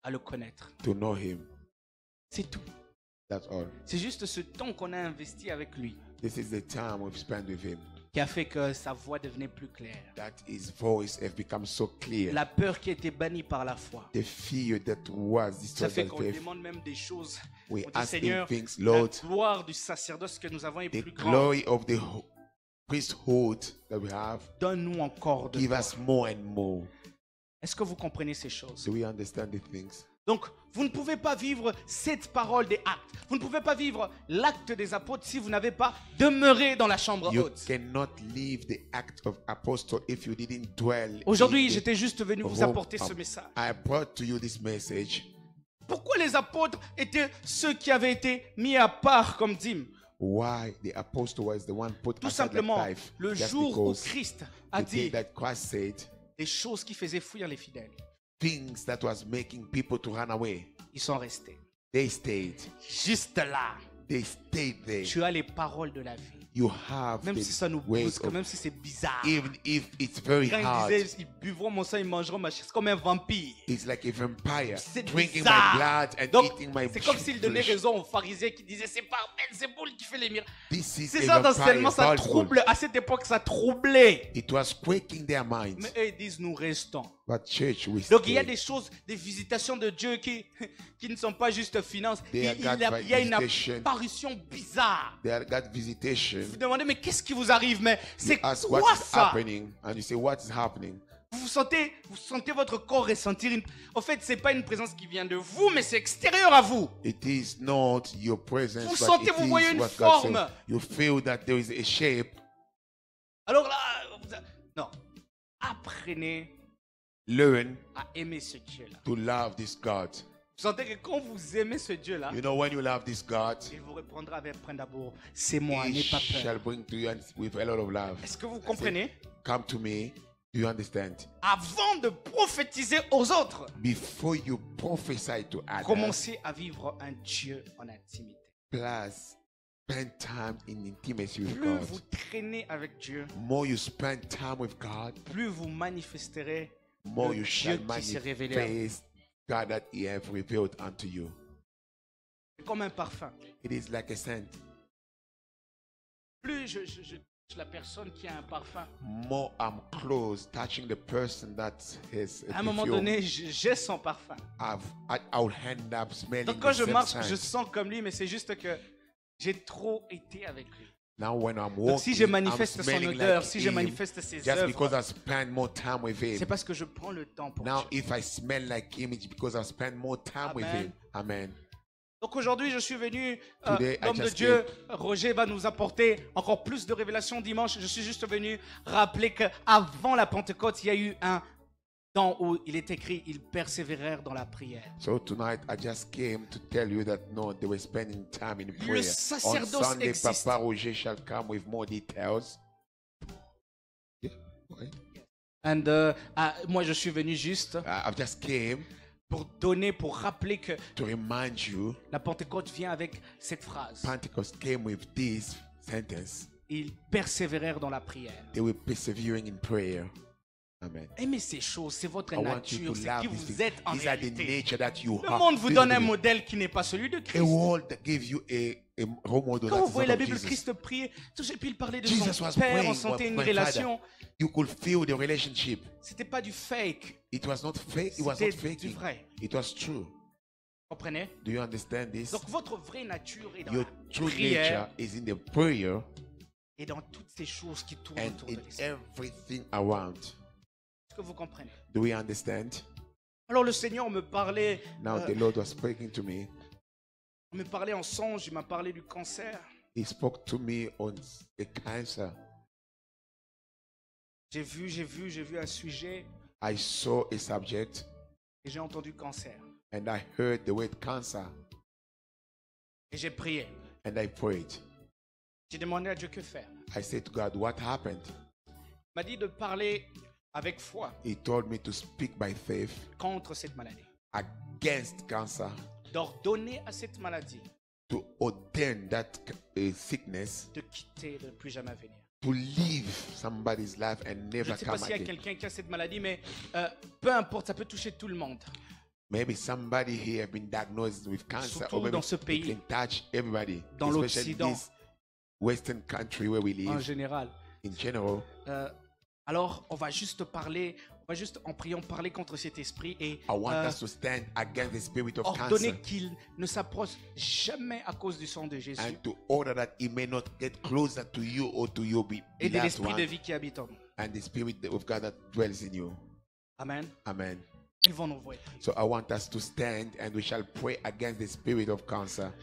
à le connaître. to know him. C'est tout. That's all. C'est juste ce temps qu'on a investi avec lui This is the time we've spent with him. qui a fait que sa voix devenait plus claire. That his voice has become so clear. La peur qui était bannie par la foi. The fear that was Ça destroyed fait by qu'on faith. demande même des choses. We On dit, ask him Seigneur, things, la Lord, gloire du sacerdoce que nous avons est the plus grande. glory of the priesthood that we have, Donne-nous encore de give toi. us more and more. Est-ce que vous comprenez ces choses? Do we understand the things? Donc, vous ne pouvez pas vivre cette parole des actes. Vous ne pouvez pas vivre l'acte des apôtres si vous n'avez pas demeuré dans la chambre You haute. cannot leave the act of apostle if you didn't dwell. Aujourd'hui, in the j'étais juste venu vous home apporter of- ce message. I brought to you this message. Pourquoi les apôtres étaient ceux qui avaient été mis à part comme dîme? Why the apostle was the one put Tout aside simplement, like life. le Just jour où because Christ a the day dit that Christ said des choses qui faisaient fuir les fidèles, things that was making people to run away, ils sont restés. they stayed. Juste là, They stayed there. tu as les paroles de la vie. You have Même the si ça nous ways brusque, of, même si c'est bizarre. even if it's very Quand hard. ils disaient, ils buvront mon sang, ils mangeront ma chair, c'est comme un vampire. It's like a vampire C'est drinking bizarre. my blood and Donc, eating my c'est comme s'il donnait flesh. raison aux pharisiens qui disaient c'est pas Belzéboul qui fait les miracles. This is C'est a ça, dans vampire, tellement ça Beelzebul. trouble. À cette époque, ça troublait. It was quaking their minds. Mais eux, ils disent nous restons. But church, we Donc il y a stay. des choses, des visitations de Dieu qui ne sont pas juste finances. They are God Il y a une visitation. apparition bizarre. They are God visitation. Vous vous demandez, mais qu'est-ce qui vous arrive? Mais c'est Ask quoi what is ça? happening, and you say, what is happening? Vous sentez votre corps ressentir une... En fait, c'est pas une présence qui vient de vous, mais c'est extérieur à vous. It is not your presence, Vous but sentez, it vous voyez is une what God forme. says. You feel that there is a shape. Alors là, non. Apprenez Learn à aimer ce Dieu-là. to love this God. Vous sentez que quand vous aimez ce Dieu-là, You know, when you love this God, il vous répondra avec plein d'amour. C'est moi, He n'aie pas peur. shall bring to you and with a lot of love. Est-ce que vous comprenez? Come to me. Do you understand? Avant de prophétiser aux autres, Before you prophesy to others, commencez à vivre un Dieu en intimité. plus spend time in intimacy with Plus God. vous traînez avec Dieu, More you spend time with God, plus vous manifesterez more le you Dieu shall qui s'est révélé à vous. manifest God that He have revealed unto you. C'est comme un parfum. It is like a scent. Plus je touche la personne qui a un parfum, More I'm close touching the person that has à a un moment perfume. donné, j'ai son parfum. I'll end up smelling Donc quand the je same marche, scent. je sens comme lui, mais c'est juste que j'ai trop été avec lui. Now when I'm Donc walking, si je I'm manifeste son smelling odeur, like si je him, manifeste ses just because œuvres, I spend more time with him. c'est parce que je prends le temps pour Now Dieu. if I smell like him, it's because I spend more time with Amen. him. Amen. Donc aujourd'hui, je suis venu, Today, I l'homme de just Dieu, Roger va nous apporter encore plus de révélations dimanche. Je suis juste venu rappeler qu'avant la Pentecôte, il y a eu un temps où il est écrit, ils persévérèrent dans la prière. So tonight I just came to tell you that no, they were spending time in Le prayer. On sacerdoce Sunday, existe. Papa Roger shall come with more details. Yeah, okay. And, moi, je suis venu juste I've just came pour rappeler que to remind you. la Pentecôte vient avec cette phrase. Pentecost came with this sentence. Ils persévérèrent dans la prière. They were persevering in prayer. Amen. Aimez ces choses, c'est votre I want you nature, to c'est love qui these vous things. êtes en These are the réalité. nature that you Le have. monde vous donne un physically. modèle qui n'est pas celui de A Christ. world that gives you a role model Quand that vous is voyez not la of Bible, Jesus. Christ priait, et puis il parlait de Jesus son was Père, praying on sentait with une my relation. You could feel the relationship. C'était pas du fake, It was not fake. It was not c'était du faking. vrai. It was true. Vous comprenez? Do you understand this? Donc votre vraie nature est dans Your la true prière nature is in the prayer et dans toutes ces choses qui tournent and autour de in l'esprit. everything around. Est-ce que vous comprenez? Do we understand? Alors le Seigneur me parlait, Now the Lord was speaking to me. en songe, il m'a parlé du cancer. He spoke to me on a cancer. J'ai vu un sujet I saw a subject et j'ai entendu cancer. and I heard the word cancer Et j'ai prié. and I prayed. J'ai demandé à Dieu que faire. I said to God, what happened? Il m'a dit de parler avec foi He told me to speak by faith contre cette maladie. against cancer, D'ordonner à cette maladie to ordain that sickness de quitter, de ne plus jamais venir. to leave somebody's life and Je never ne sais pas come s'il y a again. quelqu'un qui a cette maladie, mais peu importe, ça peut toucher tout le monde. Maybe somebody here have been diagnosed with cancer, Surtout or maybe dans ce it pays, can touch everybody, dans especially l'Occident. this Western country where we En live. général. In general, Alors, on va juste parler, en priant parler contre cet esprit et I want us to stand against the spirit of ordonner cancer qu'il ne s'approche jamais à cause du sang de Jésus and to order that it may not get closer to you or to your et de beloved l'esprit one, de vie qui habite en nous. and the spirit of God that dwells in you. Amen. Amen. Ils vont nous voir. So I want us to stand and we shall pray against the spirit of cancer.